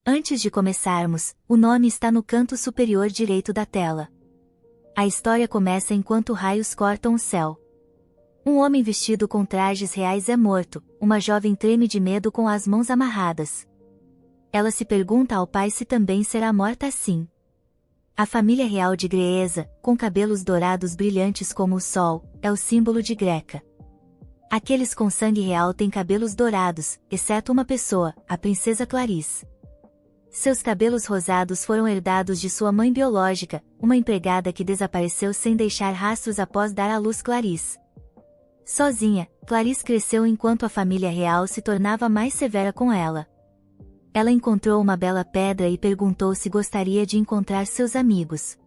Antes de começarmos, o nome está no canto superior direito da tela. A história começa enquanto raios cortam o céu. Um homem vestido com trajes reais é morto, uma jovem treme de medo com as mãos amarradas. Ela se pergunta ao pai se também será morta assim. A família real de Greeza, com cabelos dourados brilhantes como o sol, é o símbolo de Greca. Aqueles com sangue real têm cabelos dourados, exceto uma pessoa, a princesa Clarice. Seus cabelos rosados foram herdados de sua mãe biológica, uma empregada que desapareceu sem deixar rastros após dar à luz Clarice. Sozinha, Clarice cresceu enquanto a família real se tornava mais severa com ela. Ela encontrou uma bela pedra e perguntou se gostaria de encontrar seus amigos.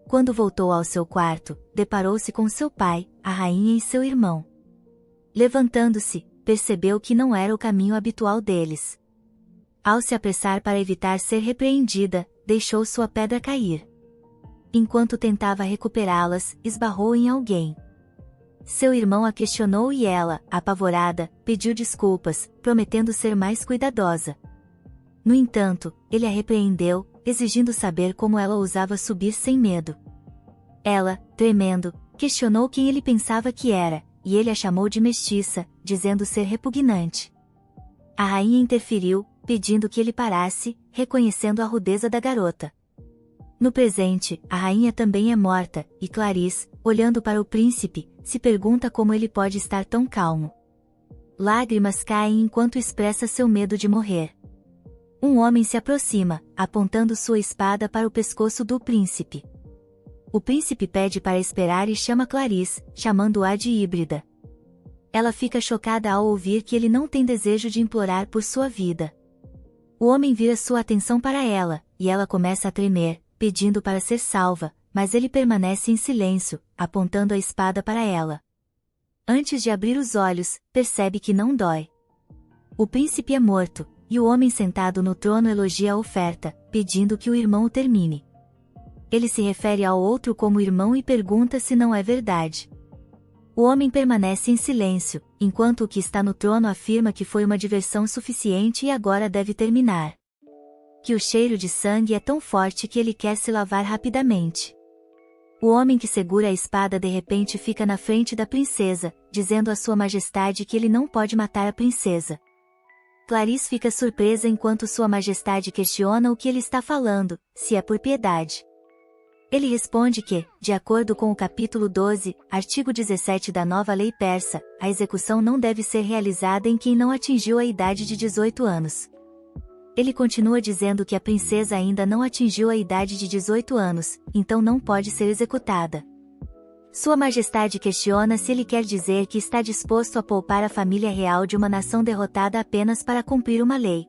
Quando voltou ao seu quarto, deparou-se com seu pai, a rainha e seu irmão. Levantando-se, percebeu que não era o caminho habitual deles. Ao se apressar para evitar ser repreendida, deixou sua pedra cair. Enquanto tentava recuperá-las, esbarrou em alguém. Seu irmão a questionou e ela, apavorada, pediu desculpas, prometendo ser mais cuidadosa. No entanto, ele a repreendeu, exigindo saber como ela ousava subir sem medo. Ela, tremendo, questionou quem ele pensava que era, e ele a chamou de mestiça, dizendo ser repugnante. A rainha interferiu, pedindo que ele parasse, reconhecendo a rudeza da garota. No presente, a rainha também é morta, e Clarice, olhando para o príncipe, se pergunta como ele pode estar tão calmo. Lágrimas caem enquanto expressa seu medo de morrer. Um homem se aproxima, apontando sua espada para o pescoço do príncipe. O príncipe pede para esperar e chama Clarice, chamando-a de híbrida. Ela fica chocada ao ouvir que ele não tem desejo de implorar por sua vida. O homem vira sua atenção para ela, e ela começa a tremer, pedindo para ser salva, mas ele permanece em silêncio, apontando a espada para ela. Antes de abrir os olhos, percebe que não dói. O príncipe é morto, e o homem sentado no trono elogia a oferta, pedindo que o irmão o termine. Ele se refere ao outro como irmão e pergunta se não é verdade. O homem permanece em silêncio, enquanto o que está no trono afirma que foi uma diversão suficiente e agora deve terminar. Que o cheiro de sangue é tão forte que ele quer se lavar rapidamente. O homem que segura a espada de repente fica na frente da princesa, dizendo a sua majestade que ele não pode matar a princesa. Clarice fica surpresa enquanto sua majestade questiona o que ele está falando, se é por piedade. Ele responde que, de acordo com o capítulo 12, artigo 17 da nova lei persa, a execução não deve ser realizada em quem não atingiu a idade de 18 anos. Ele continua dizendo que a princesa ainda não atingiu a idade de 18 anos, então não pode ser executada. Sua majestade questiona se ele quer dizer que está disposto a poupar a família real de uma nação derrotada apenas para cumprir uma lei.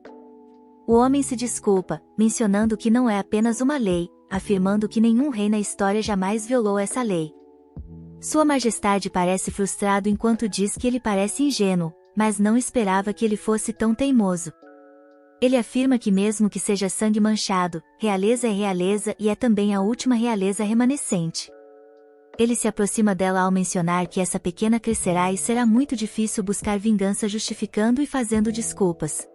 O homem se desculpa, mencionando que não é apenas uma lei, afirmando que nenhum rei na história jamais violou essa lei. Sua majestade parece frustrado enquanto diz que ele parece ingênuo, mas não esperava que ele fosse tão teimoso. Ele afirma que mesmo que seja sangue manchado, realeza é realeza e é também a última realeza remanescente. Ele se aproxima dela ao mencionar que essa pequena crescerá e será muito difícil buscar vingança justificando e fazendo desculpas.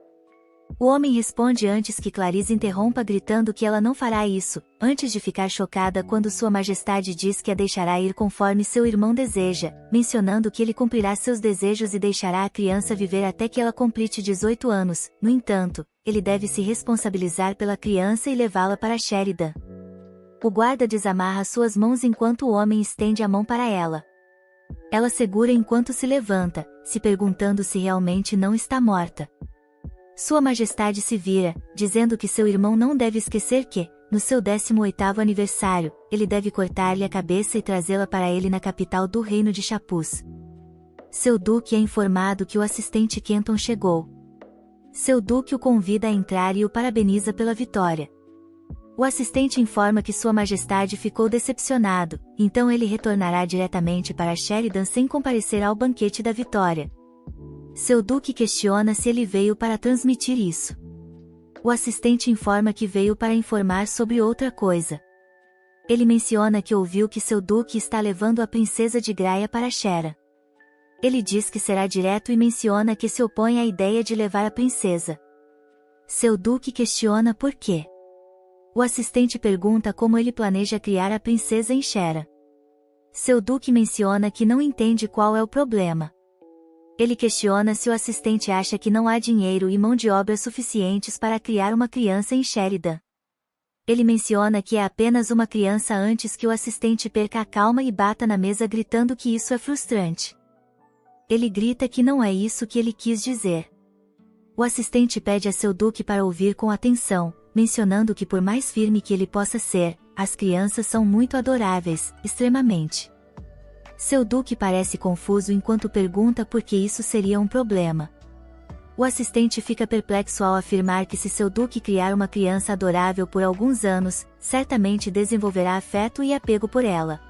O homem responde antes que Clarice interrompa gritando que ela não fará isso, antes de ficar chocada quando sua majestade diz que a deixará ir conforme seu irmão deseja, mencionando que ele cumprirá seus desejos e deixará a criança viver até que ela complete 18 anos. No entanto, ele deve se responsabilizar pela criança e levá-la para Sheridan. O guarda desamarra suas mãos enquanto o homem estende a mão para ela. Ela segura enquanto se levanta, se perguntando se realmente não está morta. Sua majestade se vira, dizendo que seu irmão não deve esquecer que, no seu 18º aniversário, ele deve cortar-lhe a cabeça e trazê-la para ele na capital do reino de Chapuz. Seu duque é informado que o assistente Kenton chegou. Seu duque o convida a entrar e o parabeniza pela vitória. O assistente informa que sua majestade ficou decepcionado, então ele retornará diretamente para Sheridan sem comparecer ao banquete da vitória. Seu duque questiona se ele veio para transmitir isso. O assistente informa que veio para informar sobre outra coisa. Ele menciona que ouviu que seu duque está levando a princesa de Graia para Shera. Ele diz que será direto e menciona que se opõe à ideia de levar a princesa. Seu Duque questiona por quê. O assistente pergunta como ele planeja criar a princesa Enchera. Seu Duque menciona que não entende qual é o problema. Ele questiona se o assistente acha que não há dinheiro e mão de obra suficientes para criar uma criança em Sheridan. Ele menciona que é apenas uma criança antes que o assistente perca a calma e bata na mesa gritando que isso é frustrante. Ele grita que não é isso que ele quis dizer. O assistente pede a seu Duque para ouvir com atenção, mencionando que por mais firme que ele possa ser, as crianças são muito adoráveis, extremamente. Seu Duque parece confuso enquanto pergunta por que isso seria um problema. O assistente fica perplexo ao afirmar que se seu Duque criar uma criança adorável por alguns anos, certamente desenvolverá afeto e apego por ela.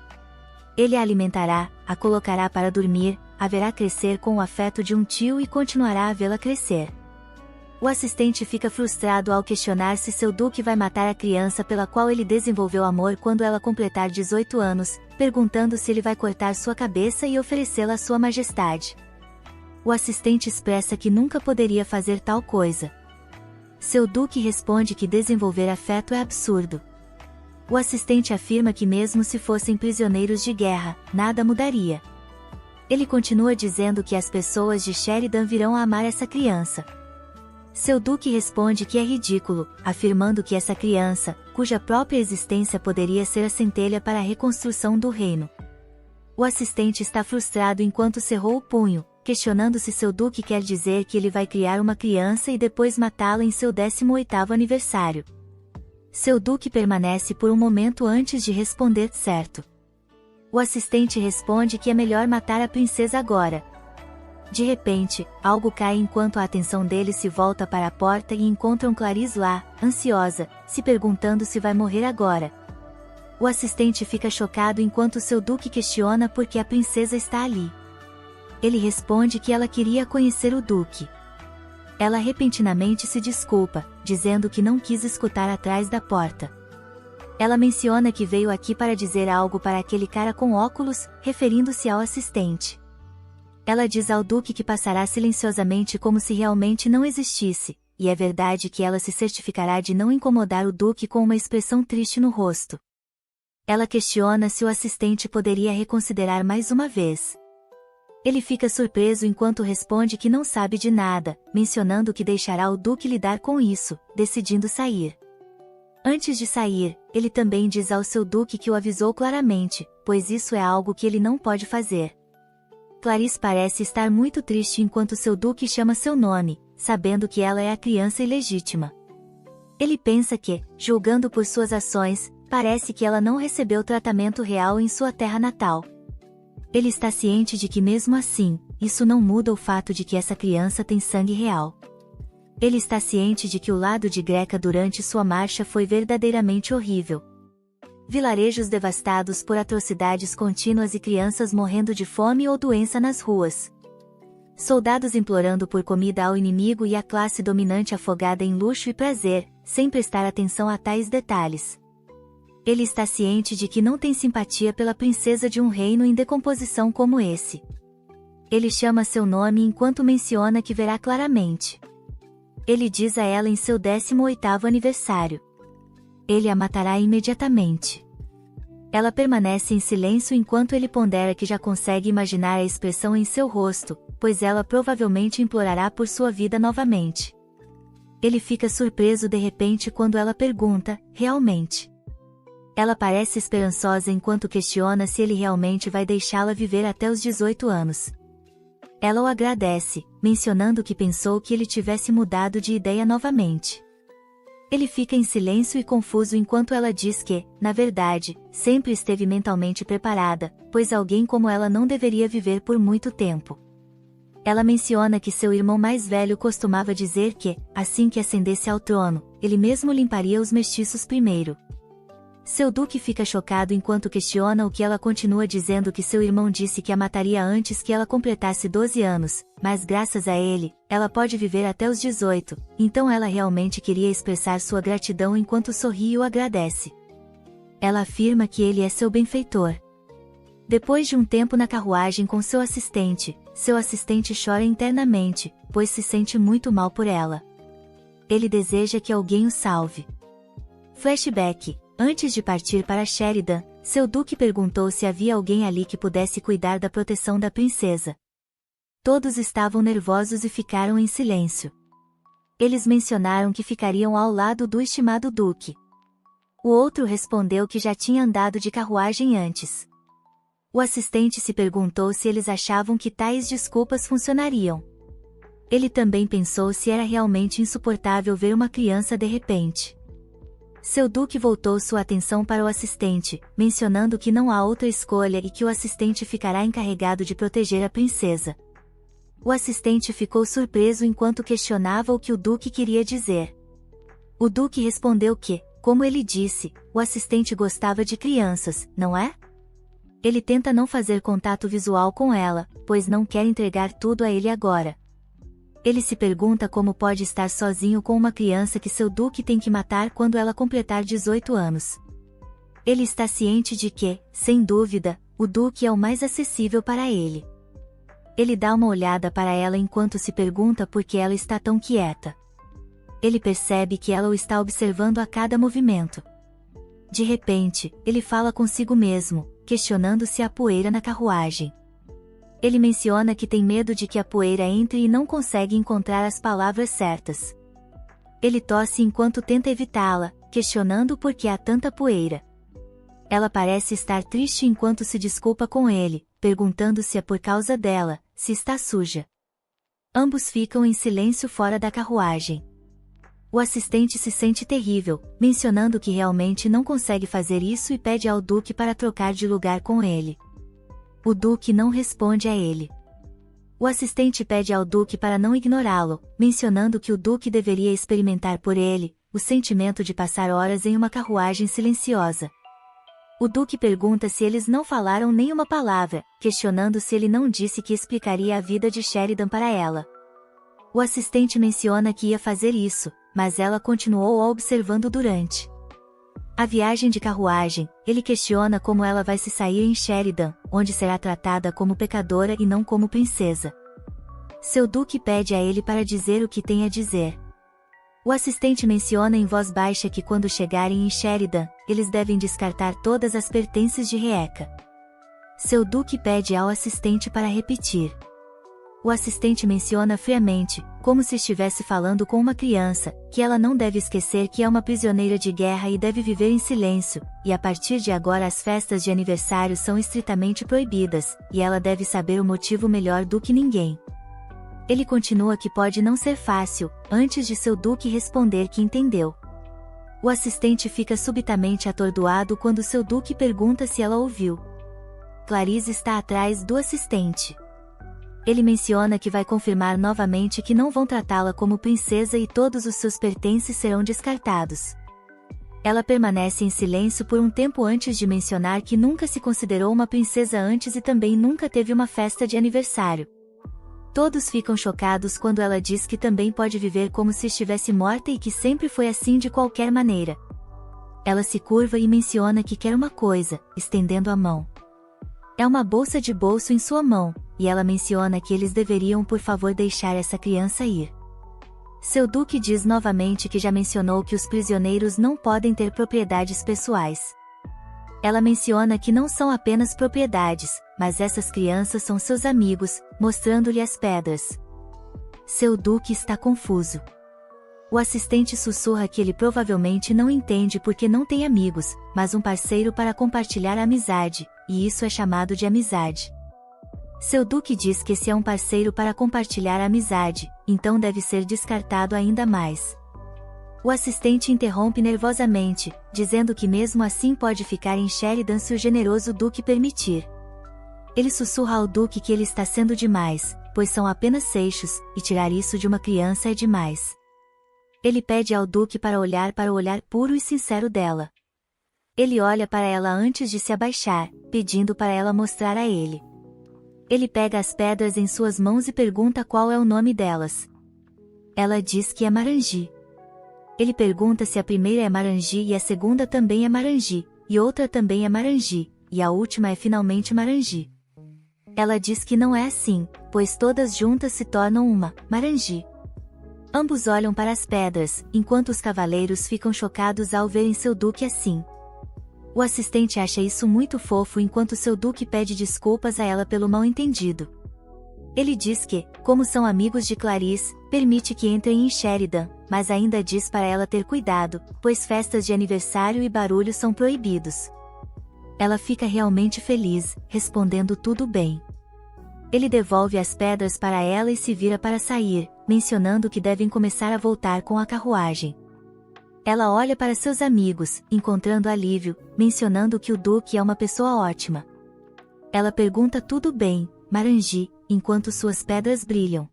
Ele a alimentará, a colocará para dormir, a verá crescer com o afeto de um tio e continuará a vê-la crescer. O assistente fica frustrado ao questionar se seu Duque vai matar a criança pela qual ele desenvolveu amor quando ela completar 18 anos, perguntando se ele vai cortar sua cabeça e oferecê-la à sua majestade. O assistente expressa que nunca poderia fazer tal coisa. Seu Duque responde que desenvolver afeto é absurdo. O assistente afirma que mesmo se fossem prisioneiros de guerra, nada mudaria. Ele continua dizendo que as pessoas de Sheridan virão a amar essa criança. Seu Duque responde que é ridículo, afirmando que essa criança, cuja própria existência poderia ser a centelha para a reconstrução do reino. O assistente está frustrado enquanto cerrou o punho, questionando se seu Duque quer dizer que ele vai criar uma criança e depois matá-la em seu 18º aniversário. Seu Duque permanece por um momento antes de responder certo. O assistente responde que é melhor matar a princesa agora. De repente, algo cai enquanto a atenção dele se volta para a porta e encontram Clarice lá, ansiosa, se perguntando se vai morrer agora. O assistente fica chocado enquanto seu Duque questiona por que a princesa está ali. Ele responde que ela queria conhecer o Duque. Ela repentinamente se desculpa, dizendo que não quis escutar atrás da porta. Ela menciona que veio aqui para dizer algo para aquele cara com óculos, referindo-se ao assistente. Ela diz ao Duque que passará silenciosamente como se realmente não existisse, e é verdade que ela se certificará de não incomodar o Duque com uma expressão triste no rosto. Ela questiona se o assistente poderia reconsiderar mais uma vez. Ele fica surpreso enquanto responde que não sabe de nada, mencionando que deixará o Duque lidar com isso, decidindo sair. Antes de sair, ele também diz ao seu Duque que o avisou claramente, pois isso é algo que ele não pode fazer. Clarice parece estar muito triste enquanto seu Duque chama seu nome, sabendo que ela é a criança ilegítima. Ele pensa que, julgando por suas ações, parece que ela não recebeu tratamento real em sua terra natal. Ele está ciente de que mesmo assim, isso não muda o fato de que essa criança tem sangue real. Ele está ciente de que o lado de Greca durante sua marcha foi verdadeiramente horrível. Vilarejos devastados por atrocidades contínuas e crianças morrendo de fome ou doença nas ruas. Soldados implorando por comida ao inimigo e a classe dominante afogada em luxo e prazer, sem prestar atenção a tais detalhes. Ele está ciente de que não tem simpatia pela princesa de um reino em decomposição como esse. Ele chama seu nome enquanto menciona que verá claramente. Ele diz a ela em seu 18º aniversário. Ele a matará imediatamente. Ela permanece em silêncio enquanto ele pondera que já consegue imaginar a expressão em seu rosto, pois ela provavelmente implorará por sua vida novamente. Ele fica surpreso de repente quando ela pergunta, realmente. Ela parece esperançosa enquanto questiona se ele realmente vai deixá-la viver até os 18 anos. Ela o agradece, mencionando que pensou que ele tivesse mudado de ideia novamente. Ele fica em silêncio e confuso enquanto ela diz que, na verdade, sempre esteve mentalmente preparada, pois alguém como ela não deveria viver por muito tempo. Ela menciona que seu irmão mais velho costumava dizer que, assim que ascendesse ao trono, ele mesmo limparia os mestiços primeiro. Seu Duque fica chocado enquanto questiona o que ela continua dizendo que seu irmão disse que a mataria antes que ela completasse 12 anos, mas graças a ele, ela pode viver até os 18, então ela realmente queria expressar sua gratidão enquanto sorri e o agradece. Ela afirma que ele é seu benfeitor. Depois de um tempo na carruagem com seu assistente chora internamente, pois se sente muito mal por ela. Ele deseja que alguém o salve. Flashback. Antes de partir para Sheridan, seu duque perguntou se havia alguém ali que pudesse cuidar da proteção da princesa. Todos estavam nervosos e ficaram em silêncio. Eles mencionaram que ficariam ao lado do estimado duque. O outro respondeu que já tinha andado de carruagem antes. O assistente se perguntou se eles achavam que tais desculpas funcionariam. Ele também pensou se era realmente insuportável ver uma criança de repente. Seu duque voltou sua atenção para o assistente, mencionando que não há outra escolha e que o assistente ficará encarregado de proteger a princesa. O assistente ficou surpreso enquanto questionava o que o duque queria dizer. O duque respondeu que, como ele disse, o assistente gostava de crianças, não é? Ele tenta não fazer contato visual com ela, pois não quer entregar tudo a ele agora. Ele se pergunta como pode estar sozinho com uma criança que seu duque tem que matar quando ela completar 18 anos. Ele está ciente de que, sem dúvida, o duque é o mais acessível para ele. Ele dá uma olhada para ela enquanto se pergunta por que ela está tão quieta. Ele percebe que ela o está observando a cada movimento. De repente, ele fala consigo mesmo, questionando se há poeira na carruagem. Ele menciona que tem medo de que a poeira entre e não consegue encontrar as palavras certas. Ele tosse enquanto tenta evitá-la, questionando por que há tanta poeira. Ela parece estar triste enquanto se desculpa com ele, perguntando se é por causa dela, se está suja. Ambos ficam em silêncio fora da carruagem. O assistente se sente terrível, mencionando que realmente não consegue fazer isso e pede ao duque para trocar de lugar com ele. O duque não responde a ele. O assistente pede ao duque para não ignorá-lo, mencionando que o duque deveria experimentar por ele o sentimento de passar horas em uma carruagem silenciosa. O duque pergunta se eles não falaram nenhuma palavra, questionando se ele não disse que explicaria a vida de Sheridan para ela. O assistente menciona que ia fazer isso, mas ela continuou a observando durante a viagem de carruagem. Ele questiona como ela vai se sair em Sheridan, onde será tratada como pecadora e não como princesa. Seu duque pede a ele para dizer o que tem a dizer. O assistente menciona em voz baixa que quando chegarem em Sheridan, eles devem descartar todas as pertences de Reeka. Seu duque pede ao assistente para repetir. O assistente menciona friamente, como se estivesse falando com uma criança, que ela não deve esquecer que é uma prisioneira de guerra e deve viver em silêncio, e a partir de agora as festas de aniversário são estritamente proibidas, e ela deve saber o motivo melhor do que ninguém. Ele continua que pode não ser fácil, antes de seu duque responder que entendeu. O assistente fica subitamente atordoado quando seu duque pergunta se ela ouviu. Clarice está atrás do assistente. Ele menciona que vai confirmar novamente que não vão tratá-la como princesa e todos os seus pertences serão descartados. Ela permanece em silêncio por um tempo antes de mencionar que nunca se considerou uma princesa antes e também nunca teve uma festa de aniversário. Todos ficam chocados quando ela diz que também pode viver como se estivesse morta e que sempre foi assim de qualquer maneira. Ela se curva e menciona que quer uma coisa, estendendo a mão. É uma bolsa de bolso em sua mão, e ela menciona que eles deveriam por favor deixar essa criança ir. Seu duque diz novamente que já mencionou que os prisioneiros não podem ter propriedades pessoais. Ela menciona que não são apenas propriedades, mas essas crianças são seus amigos, mostrando-lhe as pedras. Seu duque está confuso. O assistente sussurra que ele provavelmente não entende porque não tem amigos, mas um parceiro para compartilhar a amizade, e isso é chamado de amizade. Seu duque diz que esse é um parceiro para compartilhar a amizade, então deve ser descartado ainda mais. O assistente interrompe nervosamente, dizendo que mesmo assim pode ficar em Sheridan se o generoso duque permitir. Ele sussurra ao duque que ele está sendo demais, pois são apenas seixos, e tirar isso de uma criança é demais. Ele pede ao duque para olhar para o olhar puro e sincero dela. Ele olha para ela antes de se abaixar, pedindo para ela mostrar a ele. Ele pega as pedras em suas mãos e pergunta qual é o nome delas. Ela diz que é Marangi. Ele pergunta se a primeira é Marangi e a segunda também é Marangi, e outra também é Marangi, e a última é finalmente Marangi. Ela diz que não é assim, pois todas juntas se tornam uma, Marangi. Ambos olham para as pedras, enquanto os cavaleiros ficam chocados ao verem seu duque assim. O assistente acha isso muito fofo enquanto seu duque pede desculpas a ela pelo mal-entendido. Ele diz que, como são amigos de Clarice, permite que entrem em Sheridan, mas ainda diz para ela ter cuidado, pois festas de aniversário e barulho são proibidos. Ela fica realmente feliz, respondendo tudo bem. Ele devolve as pedras para ela e se vira para sair, mencionando que devem começar a voltar com a carruagem. Ela olha para seus amigos, encontrando alívio, mencionando que o Duque é uma pessoa ótima. Ela pergunta tudo bem, Marangi, enquanto suas pedras brilham.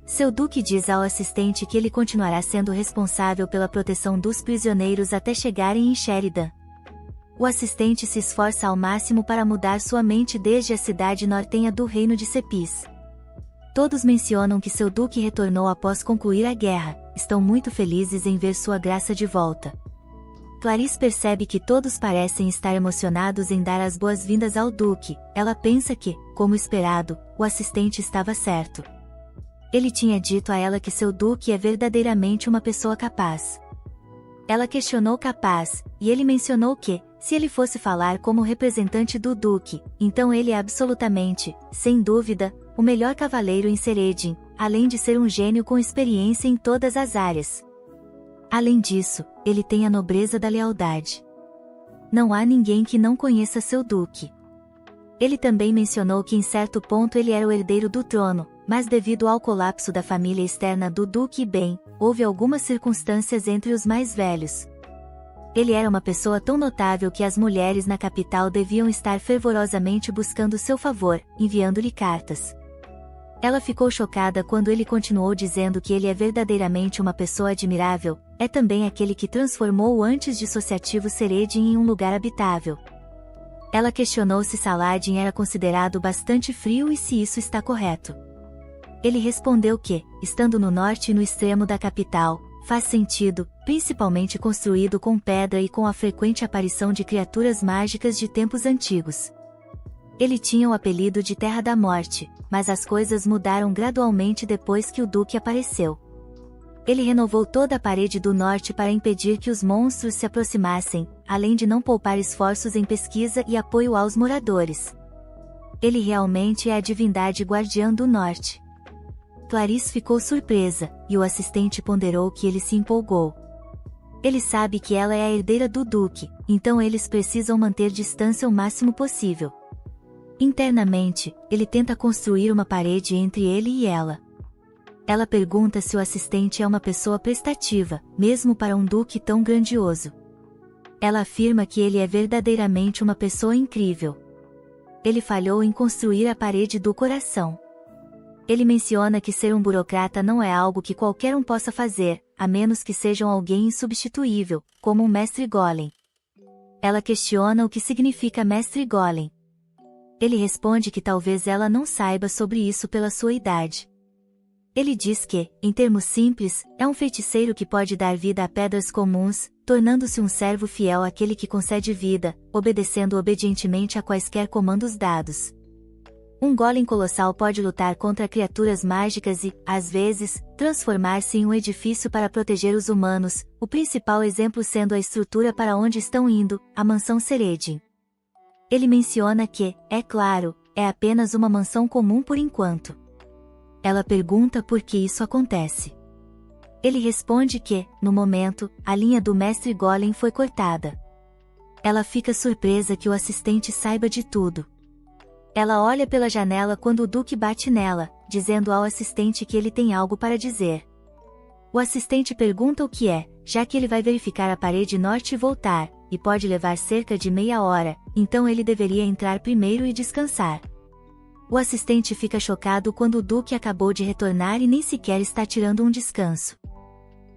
Seu Duque diz ao assistente que ele continuará sendo responsável pela proteção dos prisioneiros até chegarem em Sheridan. O assistente se esforça ao máximo para mudar sua mente desde a cidade nortenha do reino de Cepis. Todos mencionam que seu duque retornou após concluir a guerra, estão muito felizes em ver sua graça de volta. Clarice percebe que todos parecem estar emocionados em dar as boas-vindas ao duque, ela pensa que, como esperado, o assistente estava certo. Ele tinha dito a ela que seu duque é verdadeiramente uma pessoa capaz. Ela questionou capaz, e ele mencionou que, se ele fosse falar como representante do duque, então ele é absolutamente, sem dúvida, o melhor cavaleiro em Ceredin, além de ser um gênio com experiência em todas as áreas. Além disso, ele tem a nobreza da lealdade. Não há ninguém que não conheça seu duque. Ele também mencionou que em certo ponto ele era o herdeiro do trono, mas devido ao colapso da família externa do duque Ben, houve algumas circunstâncias entre os mais velhos. Ele era uma pessoa tão notável que as mulheres na capital deviam estar fervorosamente buscando seu favor, enviando-lhe cartas. Ela ficou chocada quando ele continuou dizendo que ele é verdadeiramente uma pessoa admirável, é também aquele que transformou o antes dissociativo Ceredin em um lugar habitável. Ela questionou se Saladin era considerado bastante frio e se isso está correto. Ele respondeu que, estando no norte e no extremo da capital, faz sentido, principalmente construído com pedra e com a frequente aparição de criaturas mágicas de tempos antigos. Ele tinha o apelido de Terra da Morte, mas as coisas mudaram gradualmente depois que o Duque apareceu. Ele renovou toda a parede do norte para impedir que os monstros se aproximassem, além de não poupar esforços em pesquisa e apoio aos moradores. Ele realmente é a divindade guardiã do norte. Clarice ficou surpresa, e o assistente ponderou que ele se empolgou. Ele sabe que ela é a herdeira do Duque, então eles precisam manter distância o máximo possível. Internamente, ele tenta construir uma parede entre ele e ela. Ela pergunta se o assistente é uma pessoa prestativa, mesmo para um duque tão grandioso. Ela afirma que ele é verdadeiramente uma pessoa incrível. Ele falhou em construir a parede do coração. Ele menciona que ser um burocrata não é algo que qualquer um possa fazer, a menos que sejam alguém insubstituível, como um mestre Golem. Ela questiona o que significa mestre Golem. Ele responde que talvez ela não saiba sobre isso pela sua idade. Ele diz que, em termos simples, é um feiticeiro que pode dar vida a pedras comuns, tornando-se um servo fiel àquele que concede vida, obedecendo obedientemente a quaisquer comandos dados. Um golem colossal pode lutar contra criaturas mágicas e, às vezes, transformar-se em um edifício para proteger os humanos, o principal exemplo sendo a estrutura para onde estão indo, a mansão Ceredin. Ele menciona que, é claro, é apenas uma mansão comum por enquanto. Ela pergunta por que isso acontece. Ele responde que, no momento, a linha do mestre Golem foi cortada. Ela fica surpresa que o assistente saiba de tudo. Ela olha pela janela quando o Duque bate nela, dizendo ao assistente que ele tem algo para dizer. O assistente pergunta o que é, já que ele vai verificar a parede norte e voltar, e pode levar cerca de meia hora, então ele deveria entrar primeiro e descansar. O assistente fica chocado quando o Duque acabou de retornar e nem sequer está tirando um descanso.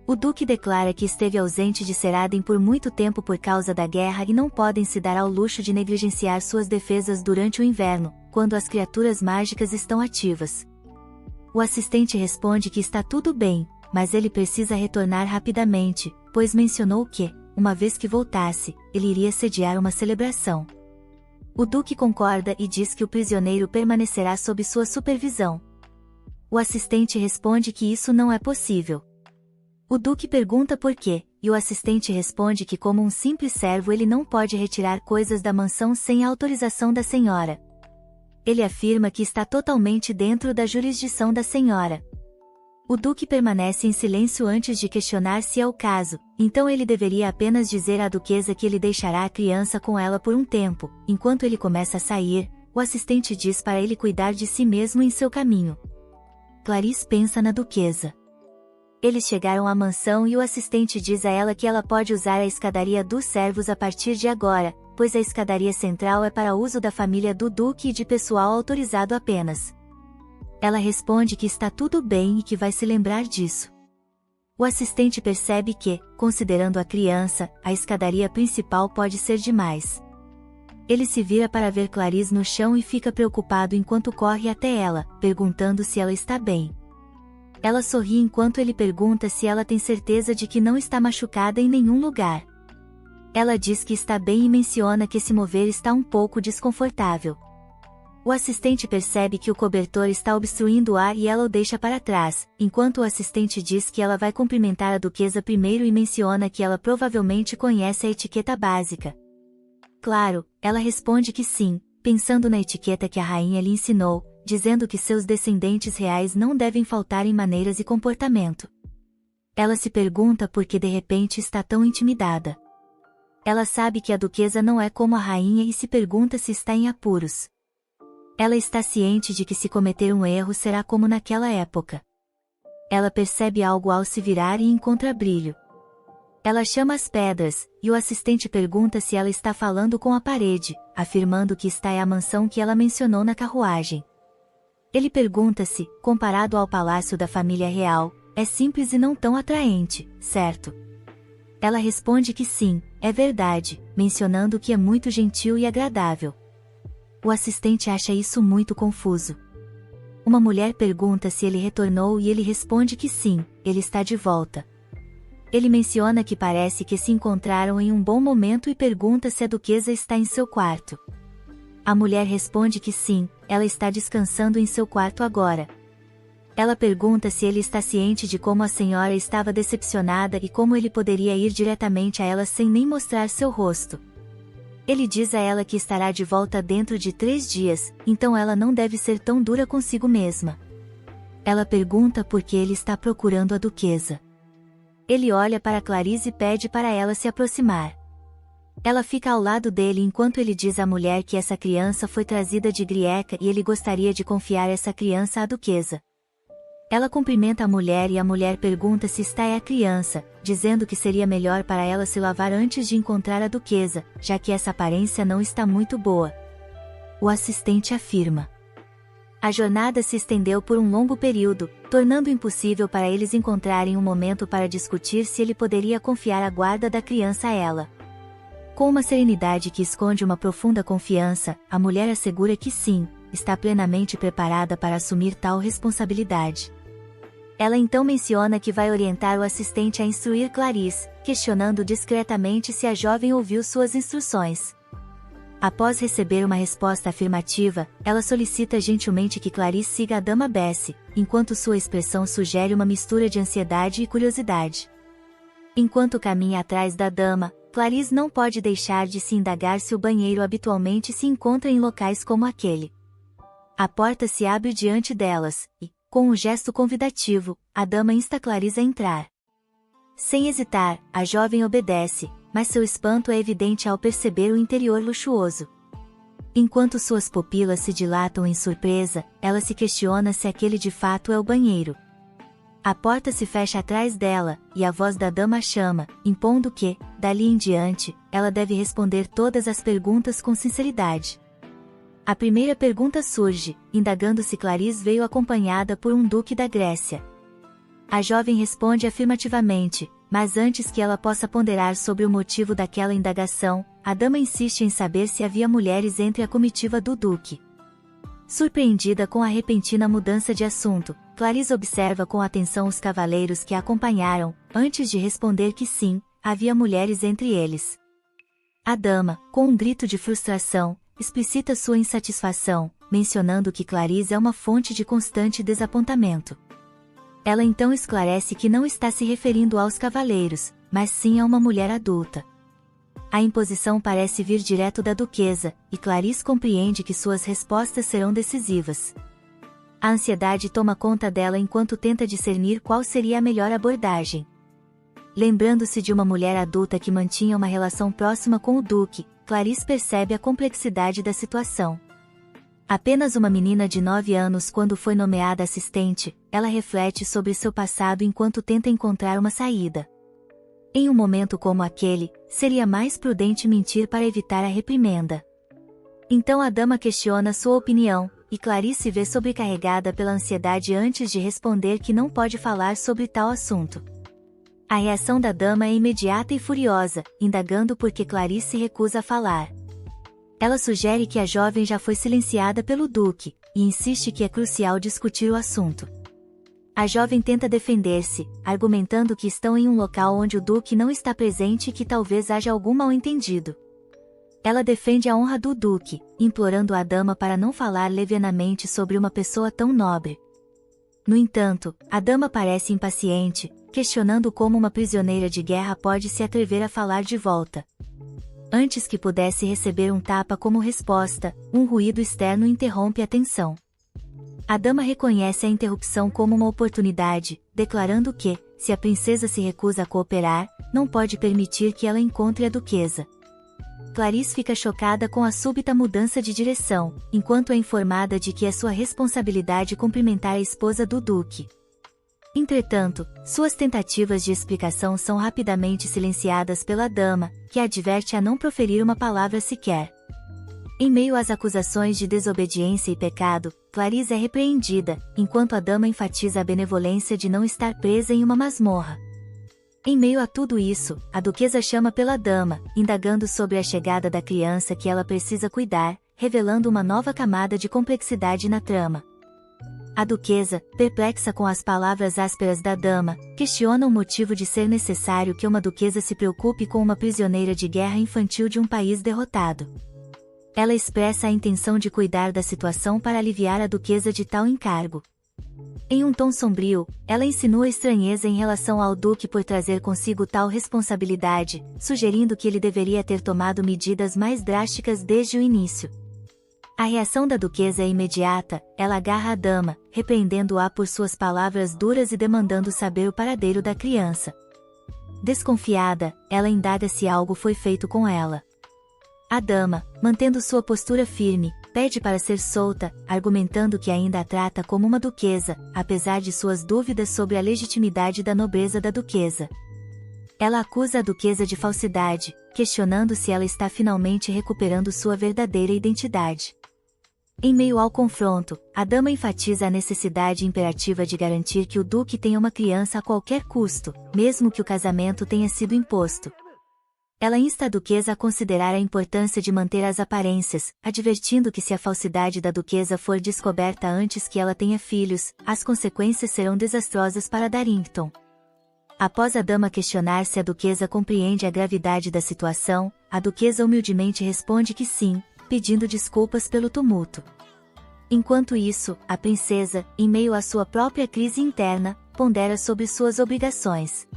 O Duque declara que esteve ausente de Ceredin por muito tempo por causa da guerra e não podem se dar ao luxo de negligenciar suas defesas durante o inverno, quando as criaturas mágicas estão ativas. O assistente responde que está tudo bem, mas ele precisa retornar rapidamente, pois mencionou que, uma vez que voltasse, ele iria sediar uma celebração. O Duque concorda e diz que o prisioneiro permanecerá sob sua supervisão. O assistente responde que isso não é possível. O duque pergunta por quê, e o assistente responde que como um simples servo ele não pode retirar coisas da mansão sem a autorização da senhora. Ele afirma que está totalmente dentro da jurisdição da senhora. O duque permanece em silêncio antes de questionar se é o caso, então ele deveria apenas dizer à duquesa que ele deixará a criança com ela por um tempo. Enquanto ele começa a sair, o assistente diz para ele cuidar de si mesmo em seu caminho. Clarice pensa na duquesa. Eles chegaram à mansão e o assistente diz a ela que ela pode usar a escadaria dos servos a partir de agora, pois a escadaria central é para uso da família do duque e de pessoal autorizado apenas. Ela responde que está tudo bem e que vai se lembrar disso. O assistente percebe que, considerando a criança, a escadaria principal pode ser demais. Ele se vira para ver Clarice no chão e fica preocupado enquanto corre até ela, perguntando se ela está bem. Ela sorri enquanto ele pergunta se ela tem certeza de que não está machucada em nenhum lugar. Ela diz que está bem e menciona que se mover está um pouco desconfortável. O assistente percebe que o cobertor está obstruindo o ar e ela o deixa para trás, enquanto o assistente diz que ela vai cumprimentar a duquesa primeiro e menciona que ela provavelmente conhece a etiqueta básica. Claro, ela responde que sim, pensando na etiqueta que a rainha lhe ensinou, dizendo que seus descendentes reais não devem faltar em maneiras e comportamento. Ela se pergunta por que de repente está tão intimidada. Ela sabe que a duquesa não é como a rainha e se pergunta se está em apuros. Ela está ciente de que se cometer um erro será como naquela época. Ela percebe algo ao se virar e encontra brilho. Ela chama as pedras, e o assistente pergunta se ela está falando com a parede, afirmando que esta é a mansão que ela mencionou na carruagem. Ele pergunta se, comparado ao palácio da família real, é simples e não tão atraente, certo? Ela responde que sim, é verdade, mencionando que é muito gentil e agradável. O assistente acha isso muito confuso. Uma mulher pergunta se ele retornou e ele responde que sim, ele está de volta. Ele menciona que parece que se encontraram em um bom momento e pergunta se a duquesa está em seu quarto. A mulher responde que sim, ela está descansando em seu quarto agora. Ela pergunta se ele está ciente de como a senhora estava decepcionada e como ele poderia ir diretamente a ela sem nem mostrar seu rosto. Ele diz a ela que estará de volta dentro de 3 dias, então ela não deve ser tão dura consigo mesma. Ela pergunta por que ele está procurando a duquesa. Ele olha para Clarice e pede para ela se aproximar. Ela fica ao lado dele enquanto ele diz à mulher que essa criança foi trazida de Grieca e ele gostaria de confiar essa criança à duquesa. Ela cumprimenta a mulher e a mulher pergunta se esta é a criança, dizendo que seria melhor para ela se lavar antes de encontrar a duquesa, já que essa aparência não está muito boa. O assistente afirma. A jornada se estendeu por um longo período, tornando impossível para eles encontrarem um momento para discutir se ele poderia confiar a guarda da criança a ela. Com uma serenidade que esconde uma profunda confiança, a mulher assegura que sim, está plenamente preparada para assumir tal responsabilidade. Ela então menciona que vai orientar o assistente a instruir Clarice, questionando discretamente se a jovem ouviu suas instruções. Após receber uma resposta afirmativa, ela solicita gentilmente que Clarice siga a dama Bessie, enquanto sua expressão sugere uma mistura de ansiedade e curiosidade. Enquanto caminha atrás da dama, Clarice não pode deixar de se indagar se o banheiro habitualmente se encontra em locais como aquele. A porta se abre diante delas, e, com um gesto convidativo, a dama insta Clarice a entrar. Sem hesitar, a jovem obedece, mas seu espanto é evidente ao perceber o interior luxuoso. Enquanto suas pupilas se dilatam em surpresa, ela se questiona se aquele de fato é o banheiro. A porta se fecha atrás dela, e a voz da dama a chama, impondo que, dali em diante, ela deve responder todas as perguntas com sinceridade. A primeira pergunta surge, indagando se Clarice veio acompanhada por um duque da Grécia. A jovem responde afirmativamente, mas antes que ela possa ponderar sobre o motivo daquela indagação, a dama insiste em saber se havia mulheres entre a comitiva do duque. Surpreendida com a repentina mudança de assunto, Clarice observa com atenção os cavaleiros que a acompanharam, antes de responder que sim, havia mulheres entre eles. A dama, com um grito de frustração, explicita sua insatisfação, mencionando que Clarice é uma fonte de constante desapontamento. Ela então esclarece que não está se referindo aos cavaleiros, mas sim a uma mulher adulta. A imposição parece vir direto da duquesa, e Clarice compreende que suas respostas serão decisivas. A ansiedade toma conta dela enquanto tenta discernir qual seria a melhor abordagem. Lembrando-se de uma mulher adulta que mantinha uma relação próxima com o duque, Clarice percebe a complexidade da situação. Apenas uma menina de 9 anos quando foi nomeada assistente, ela reflete sobre seu passado enquanto tenta encontrar uma saída. Em um momento como aquele, seria mais prudente mentir para evitar a reprimenda. Então a dama questiona sua opinião, e Clarice se vê sobrecarregada pela ansiedade antes de responder que não pode falar sobre tal assunto. A reação da dama é imediata e furiosa, indagando por que Clarice se recusa a falar. Ela sugere que a jovem já foi silenciada pelo duque, e insiste que é crucial discutir o assunto. A jovem tenta defender-se, argumentando que estão em um local onde o duque não está presente e que talvez haja algum mal-entendido. Ela defende a honra do duque, implorando a dama para não falar levianamente sobre uma pessoa tão nobre. No entanto, a dama parece impaciente, questionando como uma prisioneira de guerra pode se atrever a falar de volta. Antes que pudesse receber um tapa como resposta, um ruído externo interrompe a tensão. A dama reconhece a interrupção como uma oportunidade, declarando que, se a princesa se recusa a cooperar, não pode permitir que ela encontre a duquesa. Clarice fica chocada com a súbita mudança de direção, enquanto é informada de que é sua responsabilidade cumprimentar a esposa do duque. Entretanto, suas tentativas de explicação são rapidamente silenciadas pela dama, que a adverte a não proferir uma palavra sequer. Em meio às acusações de desobediência e pecado, Clarice é repreendida, enquanto a dama enfatiza a benevolência de não estar presa em uma masmorra. Em meio a tudo isso, a duquesa chama pela dama, indagando sobre a chegada da criança que ela precisa cuidar, revelando uma nova camada de complexidade na trama. A duquesa, perplexa com as palavras ásperas da dama, questiona o motivo de ser necessário que uma duquesa se preocupe com uma prisioneira de guerra infantil de um país derrotado. Ela expressa a intenção de cuidar da situação para aliviar a duquesa de tal encargo. Em um tom sombrio, ela insinua estranheza em relação ao duque por trazer consigo tal responsabilidade, sugerindo que ele deveria ter tomado medidas mais drásticas desde o início. A reação da duquesa é imediata, ela agarra a dama, repreendendo-a por suas palavras duras e demandando saber o paradeiro da criança. Desconfiada, ela indaga se algo foi feito com ela. A dama, mantendo sua postura firme, pede para ser solta, argumentando que ainda a trata como uma duquesa, apesar de suas dúvidas sobre a legitimidade da nobreza da duquesa. Ela acusa a duquesa de falsidade, questionando se ela está finalmente recuperando sua verdadeira identidade. Em meio ao confronto, a dama enfatiza a necessidade imperativa de garantir que o duque tenha uma criança a qualquer custo, mesmo que o casamento tenha sido imposto. Ela insta a duquesa a considerar a importância de manter as aparências, advertindo que se a falsidade da duquesa for descoberta antes que ela tenha filhos, as consequências serão desastrosas para Darrington. Após a dama questionar se a duquesa compreende a gravidade da situação, a duquesa humildemente responde que sim, pedindo desculpas pelo tumulto. Enquanto isso, a princesa, em meio à sua própria crise interna, pondera sobre suas obrigações.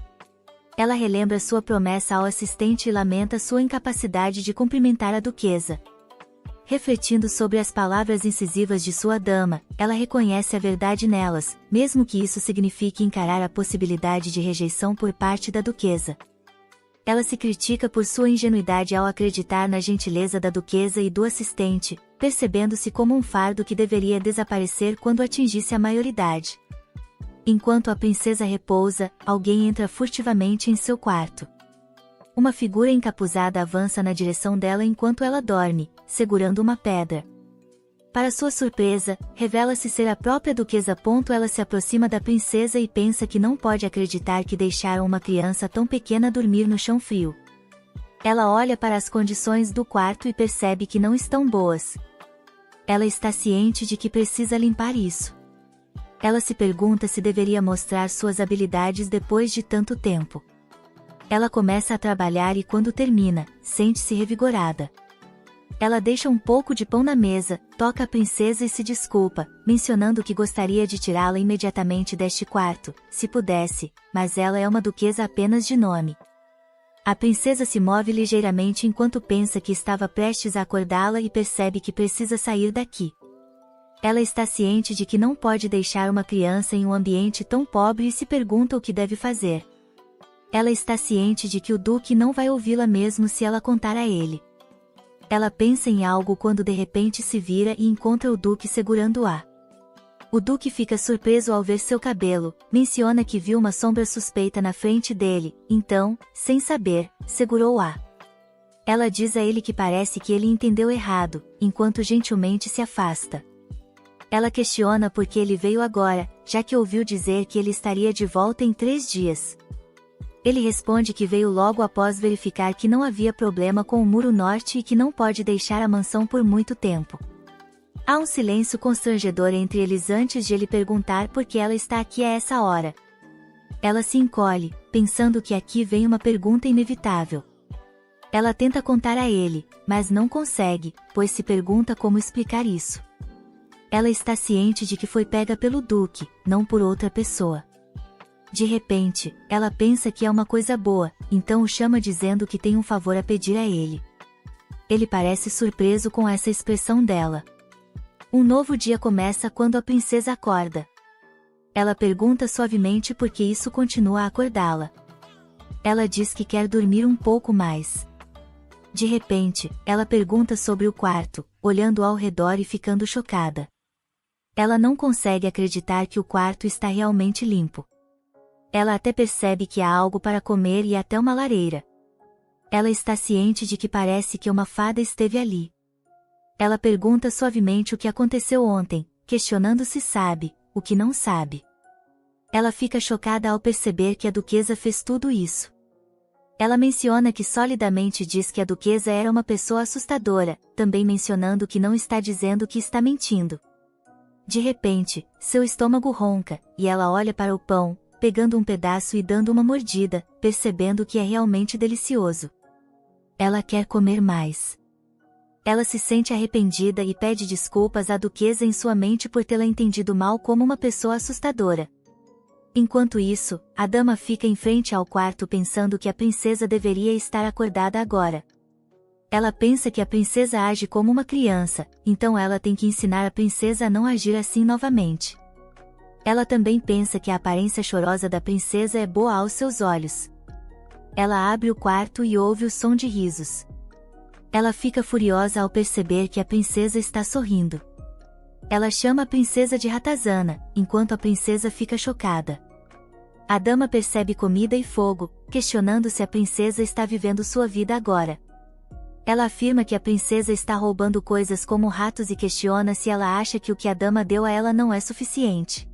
Ela relembra sua promessa ao assistente e lamenta sua incapacidade de cumprimentar a duquesa. Refletindo sobre as palavras incisivas de sua dama, ela reconhece a verdade nelas, mesmo que isso signifique encarar a possibilidade de rejeição por parte da duquesa. Ela se critica por sua ingenuidade ao acreditar na gentileza da duquesa e do assistente, percebendo-se como um fardo que deveria desaparecer quando atingisse a maioridade. Enquanto a princesa repousa, alguém entra furtivamente em seu quarto. Uma figura encapuzada avança na direção dela enquanto ela dorme, segurando uma pedra. Para sua surpresa, revela-se ser a própria duquesa. Ela se aproxima da princesa e pensa que não pode acreditar que deixaram uma criança tão pequena dormir no chão frio. Ela olha para as condições do quarto e percebe que não estão boas. Ela está ciente de que precisa limpar isso. Ela se pergunta se deveria mostrar suas habilidades depois de tanto tempo. Ela começa a trabalhar e quando termina, sente-se revigorada. Ela deixa um pouco de pão na mesa, toca a princesa e se desculpa, mencionando que gostaria de tirá-la imediatamente deste quarto, se pudesse, mas ela é uma duquesa apenas de nome. A princesa se move ligeiramente enquanto pensa que estava prestes a acordá-la e percebe que precisa sair daqui. Ela está ciente de que não pode deixar uma criança em um ambiente tão pobre e se pergunta o que deve fazer. Ela está ciente de que o duque não vai ouvi-la mesmo se ela contar a ele. Ela pensa em algo quando de repente se vira e encontra o duque segurando-a. O duque fica surpreso ao ver seu cabelo, menciona que viu uma sombra suspeita na frente dele, então, sem saber, segurou-a. Ela diz a ele que parece que ele entendeu errado, enquanto gentilmente se afasta. Ela questiona por que ele veio agora, já que ouviu dizer que ele estaria de volta em 3 dias. Ele responde que veio logo após verificar que não havia problema com o muro norte e que não pode deixar a mansão por muito tempo. Há um silêncio constrangedor entre eles antes de ele perguntar por que ela está aqui a essa hora. Ela se encolhe, pensando que aqui vem uma pergunta inevitável. Ela tenta contar a ele, mas não consegue, pois se pergunta como explicar isso. Ela está ciente de que foi pega pelo duque, não por outra pessoa. De repente, ela pensa que é uma coisa boa, então o chama dizendo que tem um favor a pedir a ele. Ele parece surpreso com essa expressão dela. Um novo dia começa quando a princesa acorda. Ela pergunta suavemente por que isso continua a acordá-la. Ela diz que quer dormir um pouco mais. De repente, ela pergunta sobre o quarto, olhando ao redor e ficando chocada. Ela não consegue acreditar que o quarto está realmente limpo. Ela até percebe que há algo para comer e até uma lareira. Ela está ciente de que parece que uma fada esteve ali. Ela pergunta suavemente o que aconteceu ontem, questionando se sabe, o que não sabe. Ela fica chocada ao perceber que a duquesa fez tudo isso. Ela menciona que solidamente diz que a duquesa era uma pessoa assustadora, também mencionando que não está dizendo que está mentindo. De repente, seu estômago ronca, e ela olha para o pão, pegando um pedaço e dando uma mordida, percebendo que é realmente delicioso. Ela quer comer mais. Ela se sente arrependida e pede desculpas à duquesa em sua mente por tê-la entendido mal como uma pessoa assustadora. Enquanto isso, a dama fica em frente ao quarto pensando que a princesa deveria estar acordada agora. Ela pensa que a princesa age como uma criança, então ela tem que ensinar a princesa a não agir assim novamente. Ela também pensa que a aparência chorosa da princesa é boa aos seus olhos. Ela abre o quarto e ouve o som de risos. Ela fica furiosa ao perceber que a princesa está sorrindo. Ela chama a princesa de ratazana, enquanto a princesa fica chocada. A dama percebe comida e fogo, questionando se a princesa está vivendo sua vida agora. Ela afirma que a princesa está roubando coisas como ratos e questiona se ela acha que o que a dama deu a ela não é suficiente.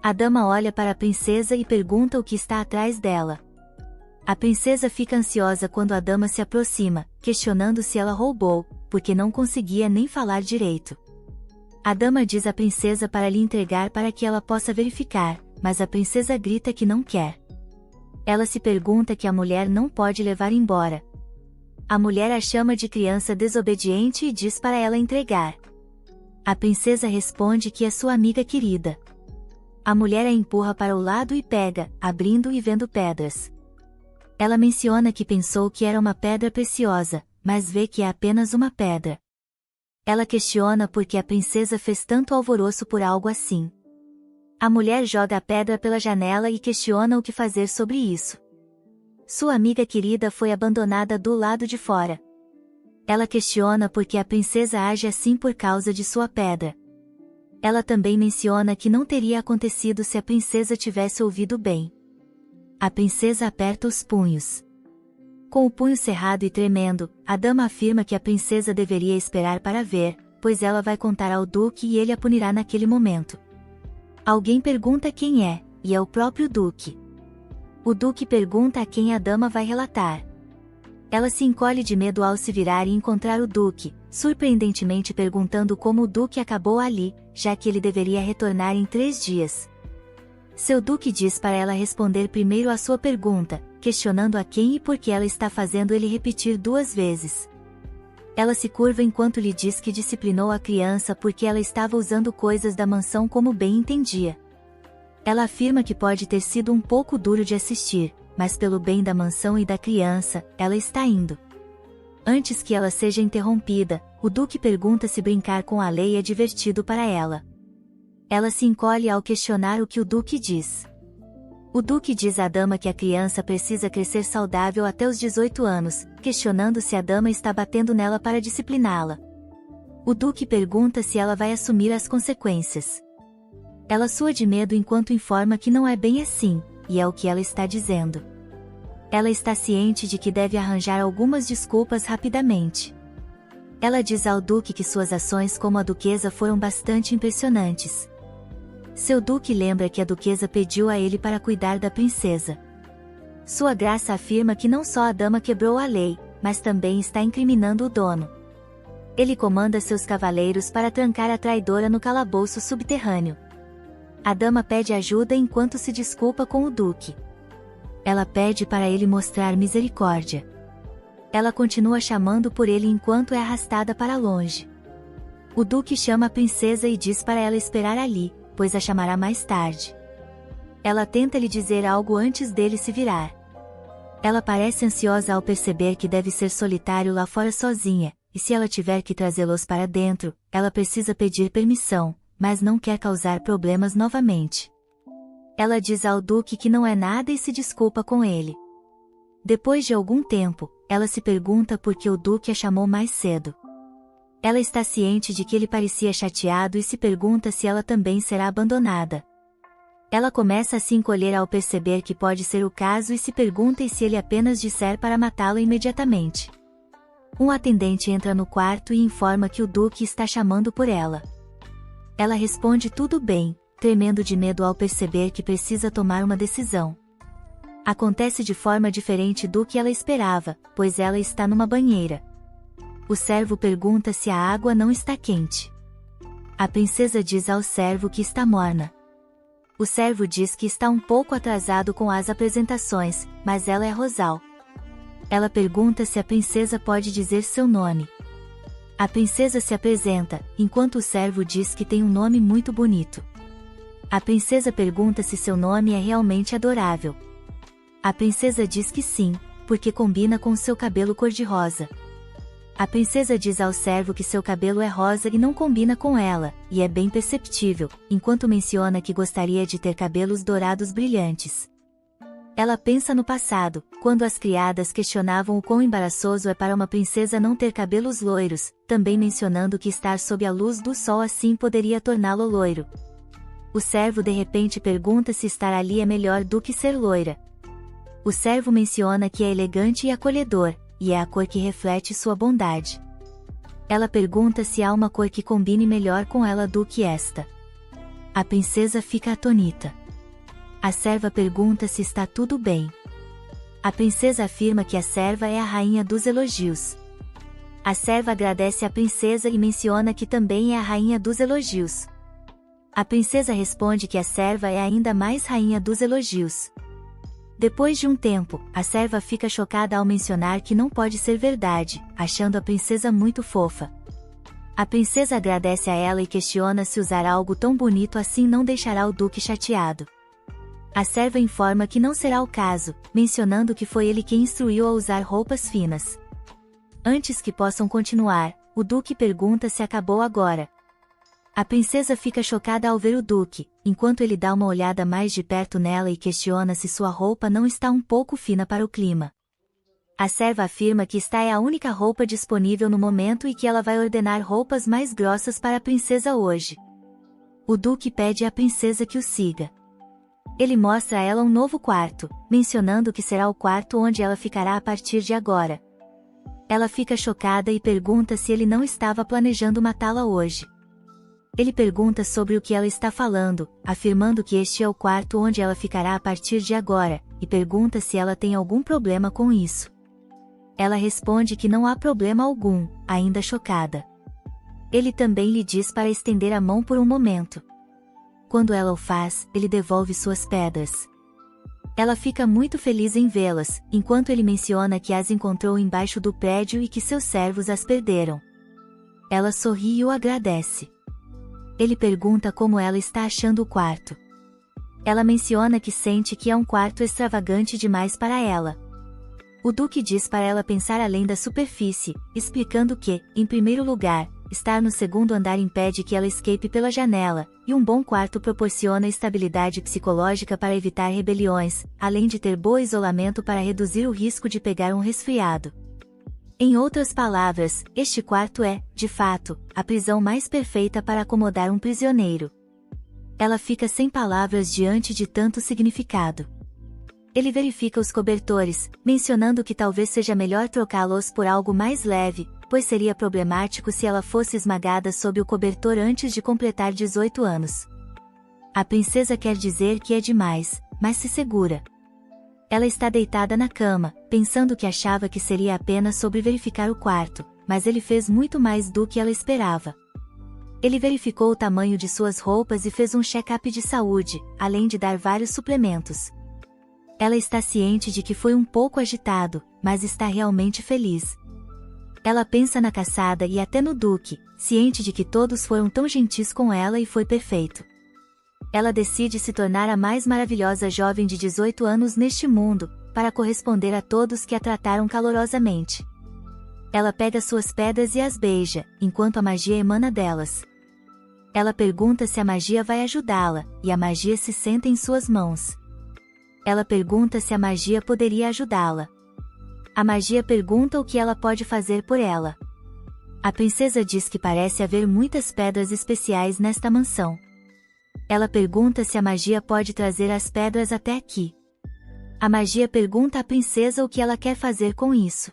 A dama olha para a princesa e pergunta o que está atrás dela. A princesa fica ansiosa quando a dama se aproxima, questionando se ela roubou, porque não conseguia nem falar direito. A dama diz à princesa para lhe entregar para que ela possa verificar, mas a princesa grita que não quer. Ela se pergunta que a mulher não pode levar embora. A mulher a chama de criança desobediente e diz para ela entregar. A princesa responde que é sua amiga querida. A mulher a empurra para o lado e pega, abrindo e vendo pedras. Ela menciona que pensou que era uma pedra preciosa, mas vê que é apenas uma pedra. Ela questiona por que a princesa fez tanto alvoroço por algo assim. A mulher joga a pedra pela janela e questiona o que fazer sobre isso. Sua amiga querida foi abandonada do lado de fora. Ela questiona por que a princesa age assim por causa de sua pedra. Ela também menciona que não teria acontecido se a princesa tivesse ouvido bem. A princesa aperta os punhos. Com o punho cerrado e tremendo, a dama afirma que a princesa deveria esperar para ver, pois ela vai contar ao duque e ele a punirá naquele momento. Alguém pergunta quem é, e é o próprio duque. O duque pergunta a quem a dama vai relatar. Ela se encolhe de medo ao se virar e encontrar o duque, surpreendentemente perguntando como o duque acabou ali, já que ele deveria retornar em 3 dias. Seu duque diz para ela responder primeiro à sua pergunta, questionando a quem e por que ela está fazendo ele repetir 2 vezes. Ela se curva enquanto lhe diz que disciplinou a criança porque ela estava usando coisas da mansão como bem entendia. Ela afirma que pode ter sido um pouco duro de assistir, mas pelo bem da mansão e da criança, ela está indo. Antes que ela seja interrompida, o Duque pergunta se brincar com a lei é divertido para ela. Ela se encolhe ao questionar o que o Duque diz. O Duque diz à dama que a criança precisa crescer saudável até os 18 anos, questionando se a dama está batendo nela para discipliná-la. O Duque pergunta se ela vai assumir as consequências. Ela sua de medo enquanto informa que não é bem assim, e é o que ela está dizendo. Ela está ciente de que deve arranjar algumas desculpas rapidamente. Ela diz ao Duque que suas ações como a duquesa foram bastante impressionantes. Seu Duque lembra que a duquesa pediu a ele para cuidar da princesa. Sua graça afirma que não só a dama quebrou a lei, mas também está incriminando o dono. Ele comanda seus cavaleiros para trancar a traidora no calabouço subterrâneo. A dama pede ajuda enquanto se desculpa com o Duque. Ela pede para ele mostrar misericórdia. Ela continua chamando por ele enquanto é arrastada para longe. O Duque chama a princesa e diz para ela esperar ali, pois a chamará mais tarde. Ela tenta lhe dizer algo antes dele se virar. Ela parece ansiosa ao perceber que deve ser solitário lá fora sozinha, e se ela tiver que trazê-los para dentro, ela precisa pedir permissão, mas não quer causar problemas novamente. Ela diz ao Duque que não é nada e se desculpa com ele. Depois de algum tempo, ela se pergunta por que o Duque a chamou mais cedo. Ela está ciente de que ele parecia chateado e se pergunta se ela também será abandonada. Ela começa a se encolher ao perceber que pode ser o caso e se pergunta se ele apenas disser para matá-la imediatamente. Um atendente entra no quarto e informa que o Duque está chamando por ela. Ela responde tudo bem, tremendo de medo ao perceber que precisa tomar uma decisão. Acontece de forma diferente do que ela esperava, pois ela está numa banheira. O servo pergunta se a água não está quente. A princesa diz ao servo que está morna. O servo diz que está um pouco atrasado com as apresentações, mas ela é Rosal. Ela pergunta se a princesa pode dizer seu nome. A princesa se apresenta, enquanto o servo diz que tem um nome muito bonito. A princesa pergunta se seu nome é realmente adorável. A princesa diz que sim, porque combina com seu cabelo cor-de-rosa. A princesa diz ao servo que seu cabelo é rosa e não combina com ela, e é bem perceptível, enquanto menciona que gostaria de ter cabelos dourados brilhantes. Ela pensa no passado, quando as criadas questionavam o quão embaraçoso é para uma princesa não ter cabelos loiros, também mencionando que estar sob a luz do sol assim poderia torná-lo loiro. O servo de repente pergunta se estar ali é melhor do que ser loira. O servo menciona que é elegante e acolhedor, e é a cor que reflete sua bondade. Ela pergunta se há uma cor que combine melhor com ela do que esta. A princesa fica atônita. A serva pergunta se está tudo bem. A princesa afirma que a serva é a rainha dos elogios. A serva agradece à princesa e menciona que também é a rainha dos elogios. A princesa responde que a serva é ainda mais rainha dos elogios. Depois de um tempo, a serva fica chocada ao mencionar que não pode ser verdade, achando a princesa muito fofa. A princesa agradece a ela e questiona se usar algo tão bonito assim não deixará o Duque chateado. A serva informa que não será o caso, mencionando que foi ele quem instruiu a usar roupas finas. Antes que possam continuar, o Duque pergunta se acabou agora. A princesa fica chocada ao ver o Duque, enquanto ele dá uma olhada mais de perto nela e questiona se sua roupa não está um pouco fina para o clima. A serva afirma que esta é a única roupa disponível no momento e que ela vai ordenar roupas mais grossas para a princesa hoje. O Duque pede à princesa que o siga. Ele mostra a ela um novo quarto, mencionando que será o quarto onde ela ficará a partir de agora. Ela fica chocada e pergunta se ele não estava planejando matá-la hoje. Ele pergunta sobre o que ela está falando, afirmando que este é o quarto onde ela ficará a partir de agora, e pergunta se ela tem algum problema com isso. Ela responde que não há problema algum, ainda chocada. Ele também lhe diz para estender a mão por um momento. Quando ela o faz, ele devolve suas pedras. Ela fica muito feliz em vê-las, enquanto ele menciona que as encontrou embaixo do prédio e que seus servos as perderam. Ela sorri e o agradece. Ele pergunta como ela está achando o quarto. Ela menciona que sente que é um quarto extravagante demais para ela. O Duque diz para ela pensar além da superfície, explicando que, em primeiro lugar, estar no segundo andar impede que ela escape pela janela, e um bom quarto proporciona estabilidade psicológica para evitar rebeliões, além de ter bom isolamento para reduzir o risco de pegar um resfriado. Em outras palavras, este quarto é, de fato, a prisão mais perfeita para acomodar um prisioneiro. Ela fica sem palavras diante de tanto significado. Ele verifica os cobertores, mencionando que talvez seja melhor trocá-los por algo mais leve, pois seria problemático se ela fosse esmagada sob o cobertor antes de completar 18 anos. A princesa quer dizer que é demais, mas se segura. Ela está deitada na cama, pensando que achava que seria apenas sobre verificar o quarto, mas ele fez muito mais do que ela esperava. Ele verificou o tamanho de suas roupas e fez um check-up de saúde, além de dar vários suplementos. Ela está ciente de que foi um pouco agitado, mas está realmente feliz. Ela pensa na caçada e até no Duque, ciente de que todos foram tão gentis com ela e foi perfeito. Ela decide se tornar a mais maravilhosa jovem de 18 anos neste mundo, para corresponder a todos que a trataram calorosamente. Ela pega suas pedras e as beija, enquanto a magia emana delas. Ela pergunta se a magia vai ajudá-la, e a magia se senta em suas mãos. Ela pergunta se a magia poderia ajudá-la. A magia pergunta o que ela pode fazer por ela. A princesa diz que parece haver muitas pedras especiais nesta mansão. Ela pergunta se a magia pode trazer as pedras até aqui. A magia pergunta à princesa o que ela quer fazer com isso.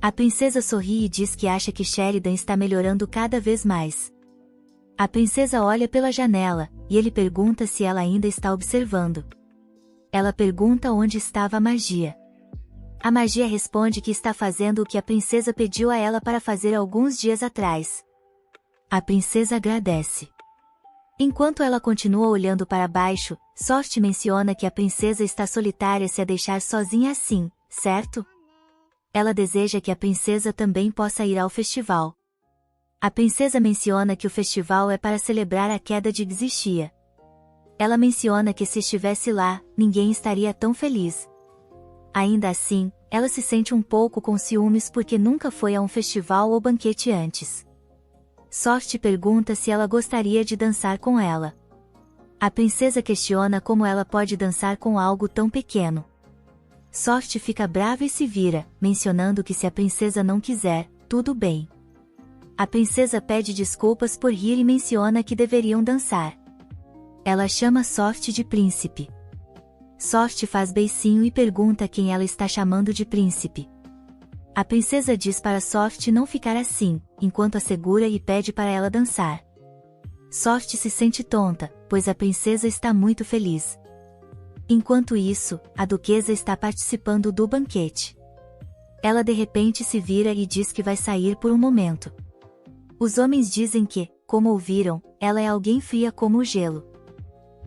A princesa sorri e diz que acha que Sheridan está melhorando cada vez mais. A princesa olha pela janela, e ele pergunta se ela ainda está observando. Ela pergunta onde estava a magia. A magia responde que está fazendo o que a princesa pediu a ela para fazer alguns dias atrás. A princesa agradece. Enquanto ela continua olhando para baixo, Soft menciona que a princesa está solitária se a deixar sozinha assim, certo? Ela deseja que a princesa também possa ir ao festival. A princesa menciona que o festival é para celebrar a queda de Xixia. Ela menciona que se estivesse lá, ninguém estaria tão feliz. Ainda assim, ela se sente um pouco com ciúmes porque nunca foi a um festival ou banquete antes. Soft pergunta se ela gostaria de dançar com ela. A princesa questiona como ela pode dançar com algo tão pequeno. Soft fica brava e se vira, mencionando que se a princesa não quiser, tudo bem. A princesa pede desculpas por rir e menciona que deveriam dançar. Ela chama Soft de príncipe. Soft faz beicinho e pergunta quem ela está chamando de príncipe. A princesa diz para Soft não ficar assim, enquanto a segura e pede para ela dançar. Soft se sente tonta, pois a princesa está muito feliz. Enquanto isso, a duquesa está participando do banquete. Ela de repente se vira e diz que vai sair por um momento. Os homens dizem que, como ouviram, ela é alguém fria como o gelo.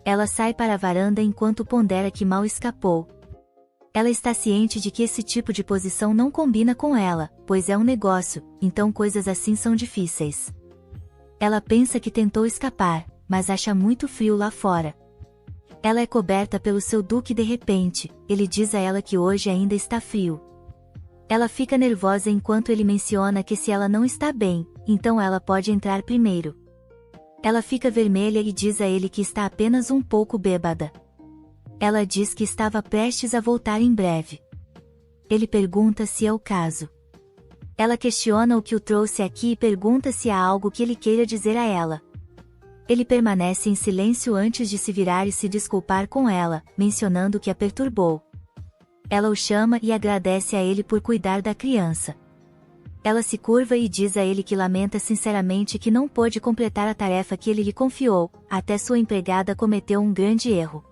Ela sai para a varanda enquanto pondera que mal escapou. Ela está ciente de que esse tipo de posição não combina com ela, pois é um negócio, então coisas assim são difíceis. Ela pensa que tentou escapar, mas acha muito frio lá fora. Ela é coberta pelo seu duque de repente, ele diz a ela que hoje ainda está frio. Ela fica nervosa enquanto ele menciona que se ela não está bem, então ela pode entrar primeiro. Ela fica vermelha e diz a ele que está apenas um pouco bêbada. Ela diz que estava prestes a voltar em breve. Ele pergunta se é o caso. Ela questiona o que o trouxe aqui e pergunta se há algo que ele queira dizer a ela. Ele permanece em silêncio antes de se virar e se desculpar com ela, mencionando que a perturbou. Ela o chama e agradece a ele por cuidar da criança. Ela se curva e diz a ele que lamenta sinceramente que não pôde completar a tarefa que ele lhe confiou, até sua empregada cometeu um grande erro.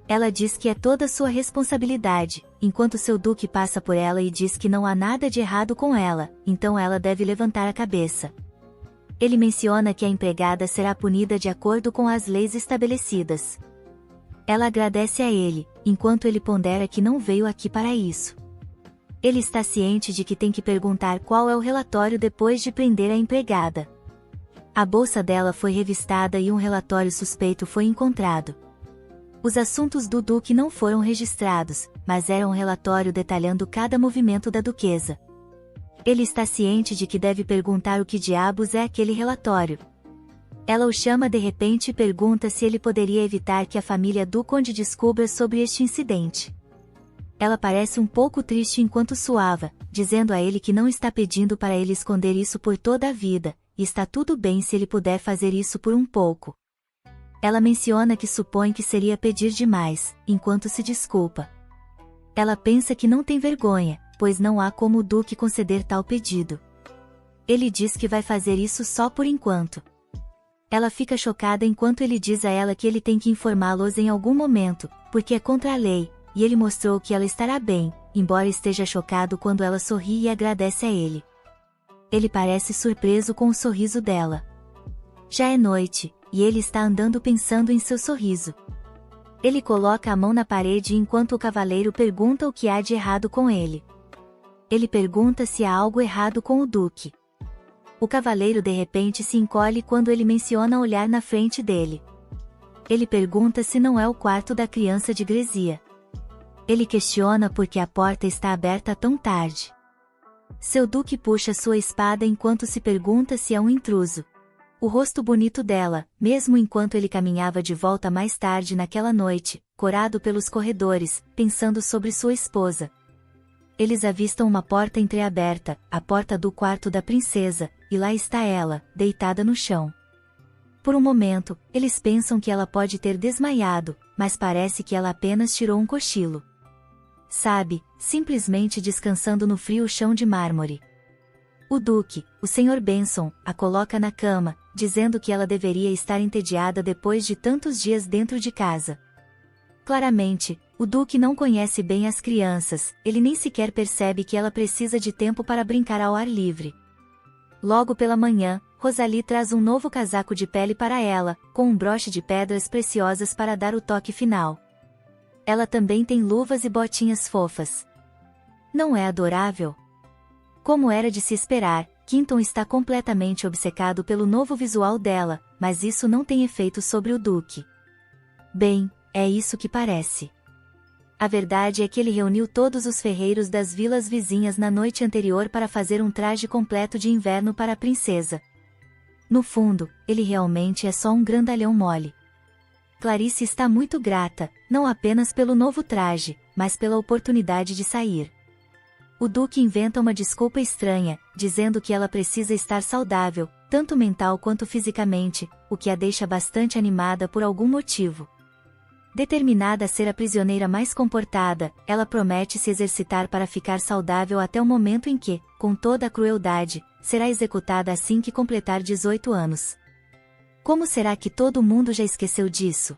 Ela diz que é toda sua responsabilidade, enquanto seu duque passa por ela e diz que não há nada de errado com ela, então ela deve levantar a cabeça. Ele menciona que a empregada será punida de acordo com as leis estabelecidas. Ela agradece a ele, enquanto ele pondera que não veio aqui para isso. Ele está ciente de que tem que perguntar qual é o relatório depois de prender a empregada. A bolsa dela foi revistada e um relatório suspeito foi encontrado. Os assuntos do Duque não foram registrados, mas era um relatório detalhando cada movimento da duquesa. Ele está ciente de que deve perguntar o que diabos é aquele relatório. Ela o chama de repente e pergunta se ele poderia evitar que a família do conde descubra sobre este incidente. Ela parece um pouco triste enquanto suava, dizendo a ele que não está pedindo para ele esconder isso por toda a vida, e está tudo bem se ele puder fazer isso por um pouco. Ela menciona que supõe que seria pedir demais, enquanto se desculpa. Ela pensa que não tem vergonha, pois não há como o Duque conceder tal pedido. Ele diz que vai fazer isso só por enquanto. Ela fica chocada enquanto ele diz a ela que ele tem que informá-los em algum momento, porque é contra a lei, e ele mostrou que ela estará bem, embora esteja chocado quando ela sorri e agradece a ele. Ele parece surpreso com o sorriso dela. Já é noite, e ele está andando pensando em seu sorriso. Ele coloca a mão na parede enquanto o cavaleiro pergunta o que há de errado com ele. Ele pergunta se há algo errado com o Duque. O cavaleiro de repente se encolhe quando ele menciona olhar na frente dele. Ele pergunta se não é o quarto da criança de Grezia. Ele questiona por que a porta está aberta tão tarde. Seu Duque puxa sua espada enquanto se pergunta se é um intruso. O rosto bonito dela, mesmo enquanto ele caminhava de volta mais tarde naquela noite, corado pelos corredores, pensando sobre sua esposa. Eles avistam uma porta entreaberta, a porta do quarto da princesa, e lá está ela, deitada no chão. Por um momento, eles pensam que ela pode ter desmaiado, mas parece que ela apenas tirou um cochilo. Sabe, simplesmente descansando no frio chão de mármore. O Duque, o Sr. Benson, a coloca na cama, dizendo que ela deveria estar entediada depois de tantos dias dentro de casa. Claramente, o Duque não conhece bem as crianças, ele nem sequer percebe que ela precisa de tempo para brincar ao ar livre. Logo pela manhã, Rosalie traz um novo casaco de pele para ela, com um broche de pedras preciosas para dar o toque final. Ela também tem luvas e botinhas fofas. Não é adorável? Como era de se esperar, Quinton está completamente obcecado pelo novo visual dela, mas isso não tem efeito sobre o Duque. Bem, é isso que parece. A verdade é que ele reuniu todos os ferreiros das vilas vizinhas na noite anterior para fazer um traje completo de inverno para a princesa. No fundo, ele realmente é só um grandalhão mole. Clarice está muito grata, não apenas pelo novo traje, mas pela oportunidade de sair. O Duque inventa uma desculpa estranha, dizendo que ela precisa estar saudável, tanto mental quanto fisicamente, o que a deixa bastante animada por algum motivo. Determinada a ser a prisioneira mais comportada, ela promete se exercitar para ficar saudável até o momento em que, com toda a crueldade, será executada assim que completar 18 anos. Como será que todo mundo já esqueceu disso?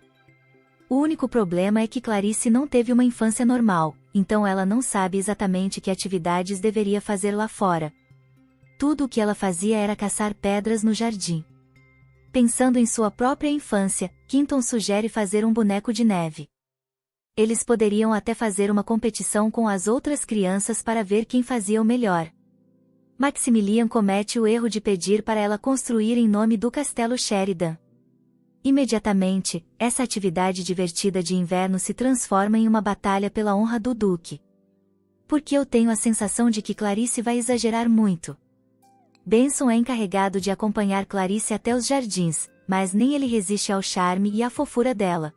O único problema é que Clarice não teve uma infância normal, então ela não sabe exatamente que atividades deveria fazer lá fora. Tudo o que ela fazia era caçar pedras no jardim. Pensando em sua própria infância, Quinton sugere fazer um boneco de neve. Eles poderiam até fazer uma competição com as outras crianças para ver quem fazia o melhor. Maximilian comete o erro de pedir para ela construir em nome do Castelo Sheridan. Imediatamente, essa atividade divertida de inverno se transforma em uma batalha pela honra do Duque. Porque eu tenho a sensação de que Clarice vai exagerar muito. Benson é encarregado de acompanhar Clarice até os jardins, mas nem ele resiste ao charme e à fofura dela.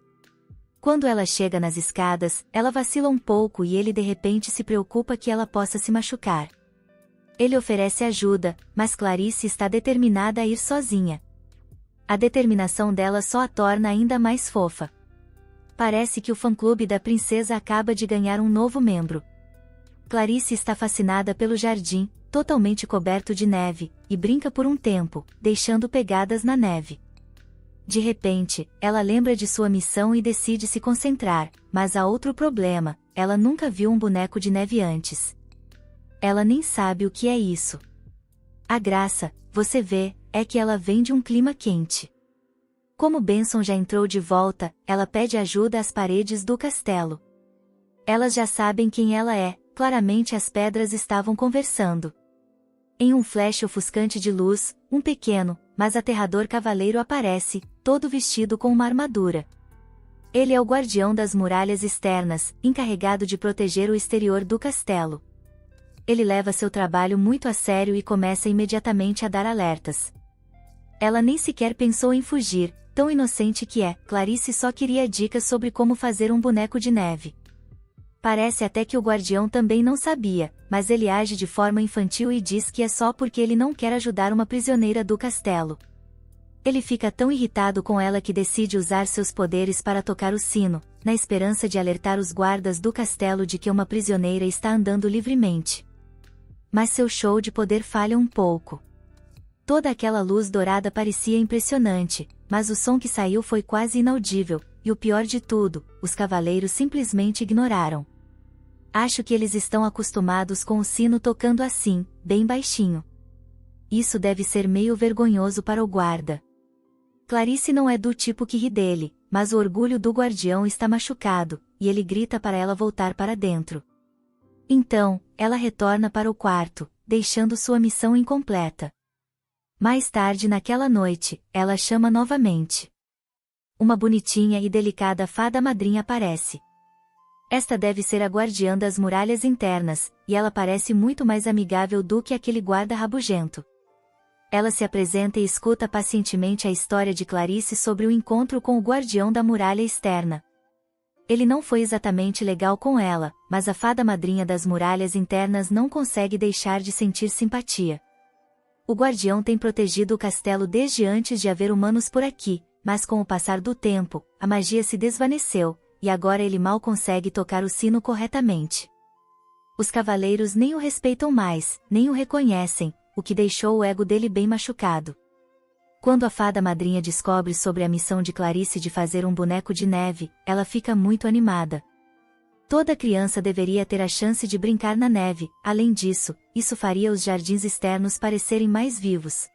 Quando ela chega nas escadas, ela vacila um pouco e ele de repente se preocupa que ela possa se machucar. Ele oferece ajuda, mas Clarice está determinada a ir sozinha. A determinação dela só a torna ainda mais fofa. Parece que o fã-clube da princesa acaba de ganhar um novo membro. Clarice está fascinada pelo jardim, totalmente coberto de neve, e brinca por um tempo, deixando pegadas na neve. De repente, ela lembra de sua missão e decide se concentrar, mas há outro problema, ela nunca viu um boneco de neve antes. Ela nem sabe o que é isso. A graça, você vê, é que ela vem de um clima quente. Como Benson já entrou de volta, ela pede ajuda às paredes do castelo. Elas já sabem quem ela é, claramente as pedras estavam conversando. Em um flash ofuscante de luz, um pequeno, mas aterrador cavaleiro aparece, todo vestido com uma armadura. Ele é o guardião das muralhas externas, encarregado de proteger o exterior do castelo. Ele leva seu trabalho muito a sério e começa imediatamente a dar alertas. Ela nem sequer pensou em fugir, tão inocente que é. Clarice só queria dicas sobre como fazer um boneco de neve. Parece até que o guardião também não sabia, mas ele age de forma infantil e diz que é só porque ele não quer ajudar uma prisioneira do castelo. Ele fica tão irritado com ela que decide usar seus poderes para tocar o sino, na esperança de alertar os guardas do castelo de que uma prisioneira está andando livremente. Mas seu show de poder falha um pouco. Toda aquela luz dourada parecia impressionante, mas o som que saiu foi quase inaudível, e o pior de tudo, os cavaleiros simplesmente ignoraram. Acho que eles estão acostumados com o sino tocando assim, bem baixinho. Isso deve ser meio vergonhoso para o guarda. Clarice não é do tipo que ri dele, mas o orgulho do guardião está machucado, e ele grita para ela voltar para dentro. Então, ela retorna para o quarto, deixando sua missão incompleta. Mais tarde naquela noite, ela chama novamente. Uma bonitinha e delicada fada madrinha aparece. Esta deve ser a guardiã das muralhas internas, e ela parece muito mais amigável do que aquele guarda rabugento. Ela se apresenta e escuta pacientemente a história de Clarice sobre o encontro com o guardião da muralha externa. Ele não foi exatamente legal com ela, mas a fada madrinha das muralhas internas não consegue deixar de sentir simpatia. O guardião tem protegido o castelo desde antes de haver humanos por aqui, mas com o passar do tempo, a magia se desvaneceu, e agora ele mal consegue tocar o sino corretamente. Os cavaleiros nem o respeitam mais, nem o reconhecem, o que deixou o ego dele bem machucado. Quando a fada madrinha descobre sobre a missão de Clarice de fazer um boneco de neve, ela fica muito animada. Toda criança deveria ter a chance de brincar na neve, além disso, isso faria os jardins externos parecerem mais vivos.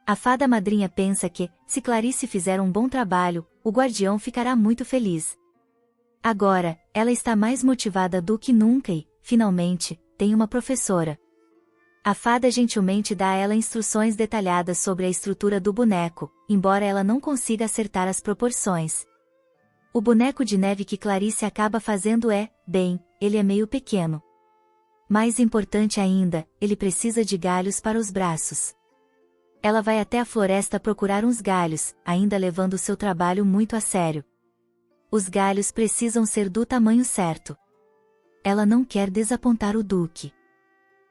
A fada madrinha pensa que, se Clarice fizer um bom trabalho, o guardião ficará muito feliz. Agora, ela está mais motivada do que nunca e, finalmente, tem uma professora. A fada gentilmente dá a ela instruções detalhadas sobre a estrutura do boneco, embora ela não consiga acertar as proporções. O boneco de neve que Clarice acaba fazendo ele é meio pequeno. Mais importante ainda, ele precisa de galhos para os braços. Ela vai até a floresta procurar uns galhos, ainda levando seu trabalho muito a sério. Os galhos precisam ser do tamanho certo. Ela não quer desapontar o duque.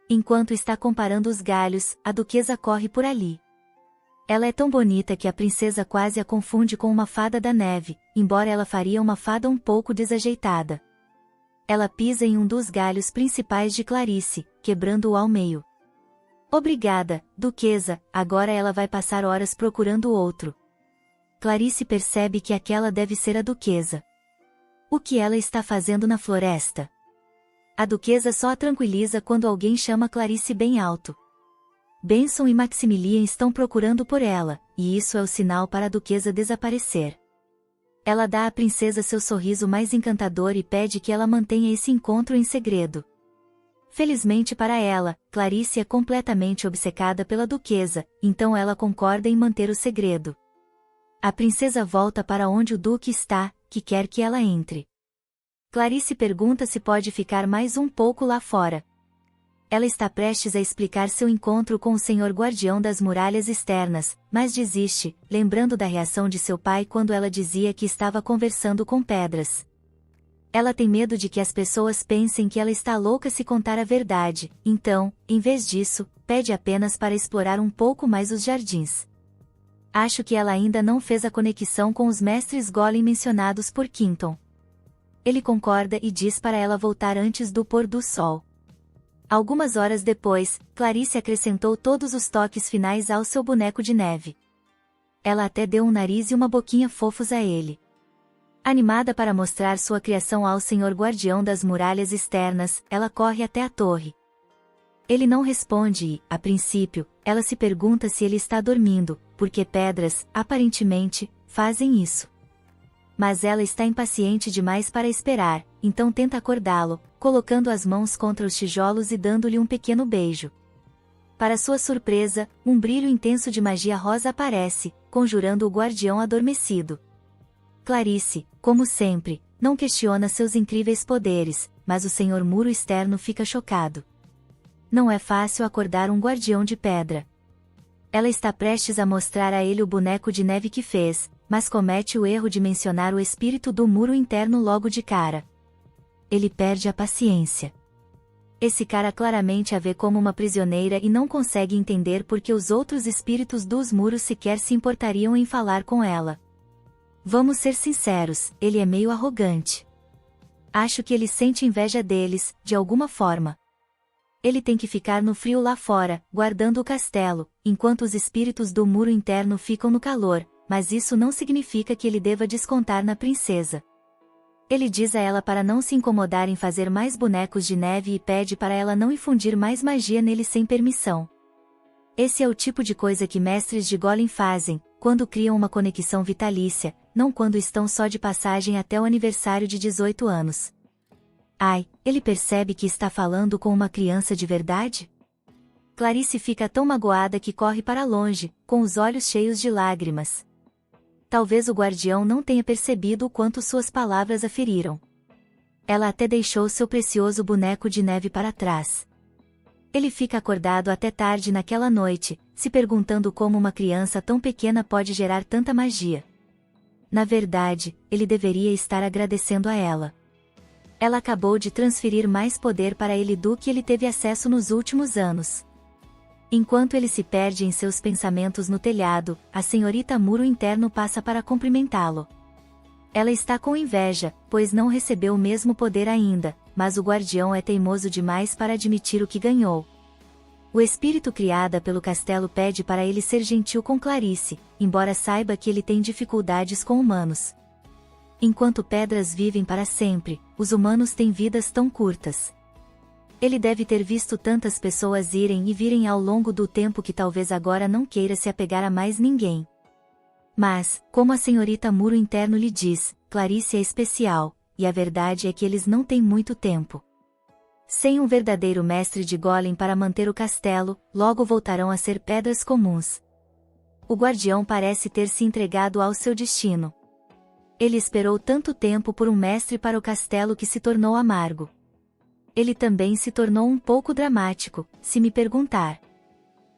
Enquanto está comparando os galhos, a duquesa corre por ali. Ela é tão bonita que a princesa quase a confunde com uma fada da neve, embora ela faria uma fada um pouco desajeitada. Ela pisa em um dos galhos principais de Clarice, quebrando-o ao meio. Obrigada, duquesa, agora ela vai passar horas procurando outro. Clarice percebe que aquela deve ser a duquesa. O que ela está fazendo na floresta? A duquesa só a tranquiliza quando alguém chama Clarice bem alto. Benson e Maximilian estão procurando por ela, e isso é o sinal para a duquesa desaparecer. Ela dá à princesa seu sorriso mais encantador e pede que ela mantenha esse encontro em segredo. Felizmente para ela, Clarice é completamente obcecada pela duquesa, então ela concorda em manter o segredo. A princesa volta para onde o duque está, que quer que ela entre. Clarice pergunta se pode ficar mais um pouco lá fora. Ela está prestes a explicar seu encontro com o senhor guardião das muralhas externas, mas desiste, lembrando da reação de seu pai quando ela dizia que estava conversando com pedras. Ela tem medo de que as pessoas pensem que ela está louca se contar a verdade, então, em vez disso, pede apenas para explorar um pouco mais os jardins. Acho que ela ainda não fez a conexão com os mestres Golem mencionados por Quinton. Ele concorda e diz para ela voltar antes do pôr do sol. Algumas horas depois, Clarice acrescentou todos os toques finais ao seu boneco de neve. Ela até deu um nariz e uma boquinha fofos a ele. Animada para mostrar sua criação ao senhor guardião das muralhas externas, ela corre até a torre. Ele não responde e, a princípio, ela se pergunta se ele está dormindo, porque pedras, aparentemente, fazem isso. Mas ela está impaciente demais para esperar, então tenta acordá-lo, colocando as mãos contra os tijolos e dando-lhe um pequeno beijo. Para sua surpresa, um brilho intenso de magia rosa aparece, conjurando o guardião adormecido. Clarice, como sempre, não questiona seus incríveis poderes, mas o Senhor Muro Externo fica chocado. Não é fácil acordar um guardião de pedra. Ela está prestes a mostrar a ele o boneco de neve que fez, mas comete o erro de mencionar o espírito do muro interno logo de cara. Ele perde a paciência. Esse cara claramente a vê como uma prisioneira e não consegue entender por que os outros espíritos dos muros sequer se importariam em falar com ela. Vamos ser sinceros, ele é meio arrogante. Acho que ele sente inveja deles, de alguma forma. Ele tem que ficar no frio lá fora, guardando o castelo, enquanto os espíritos do muro interno ficam no calor, mas isso não significa que ele deva descontar na princesa. Ele diz a ela para não se incomodar em fazer mais bonecos de neve e pede para ela não infundir mais magia nele sem permissão. Esse é o tipo de coisa que mestres de Golem fazem, quando criam uma conexão vitalícia, não quando estão só de passagem até o aniversário de 18 anos. Ai, ele percebe que está falando com uma criança de verdade? Clarice fica tão magoada que corre para longe, com os olhos cheios de lágrimas. Talvez o guardião não tenha percebido o quanto suas palavras a feriram. Ela até deixou seu precioso boneco de neve para trás. Ele fica acordado até tarde naquela noite, se perguntando como uma criança tão pequena pode gerar tanta magia. Na verdade, ele deveria estar agradecendo a ela. Ela acabou de transferir mais poder para ele do que ele teve acesso nos últimos anos. Enquanto ele se perde em seus pensamentos no telhado, a senhorita Muro Interno passa para cumprimentá-lo. Ela está com inveja, pois não recebeu o mesmo poder ainda, mas o guardião é teimoso demais para admitir o que ganhou. O espírito criada pelo castelo pede para ele ser gentil com Clarice, embora saiba que ele tem dificuldades com humanos. Enquanto pedras vivem para sempre, os humanos têm vidas tão curtas. Ele deve ter visto tantas pessoas irem e virem ao longo do tempo que talvez agora não queira se apegar a mais ninguém. Mas, como a senhorita Muro Interno lhe diz, Clarice é especial, e a verdade é que eles não têm muito tempo. Sem um verdadeiro mestre de Golem para manter o castelo, logo voltarão a ser pedras comuns. O guardião parece ter se entregado ao seu destino. Ele esperou tanto tempo por um mestre para o castelo que se tornou amargo. Ele também se tornou um pouco dramático, se me perguntar.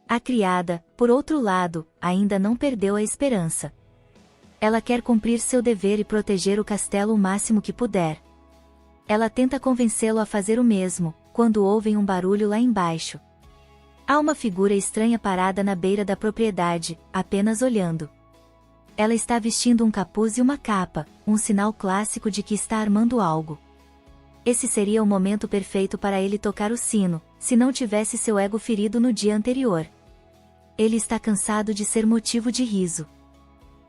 A criada, por outro lado, ainda não perdeu a esperança. Ela quer cumprir seu dever e proteger o castelo o máximo que puder. Ela tenta convencê-lo a fazer o mesmo, quando ouvem um barulho lá embaixo. Há uma figura estranha parada na beira da propriedade, apenas olhando. Ela está vestindo um capuz e uma capa, um sinal clássico de que está armando algo. Esse seria o momento perfeito para ele tocar o sino, se não tivesse seu ego ferido no dia anterior. Ele está cansado de ser motivo de riso.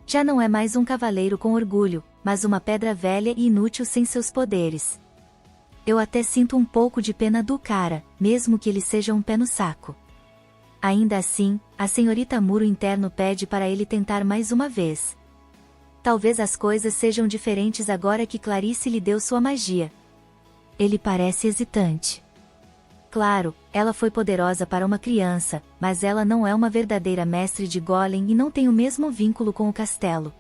Já não é mais um cavaleiro com orgulho, mas uma pedra velha e inútil sem seus poderes. Eu até sinto um pouco de pena do cara, mesmo que ele seja um pé no saco. Ainda assim, a senhorita Muro Interno pede para ele tentar mais uma vez. Talvez as coisas sejam diferentes agora que Clarice lhe deu sua magia. Ele parece hesitante. Claro, ela foi poderosa para uma criança, mas ela não é uma verdadeira mestre de Golem e não tem o mesmo vínculo com o castelo.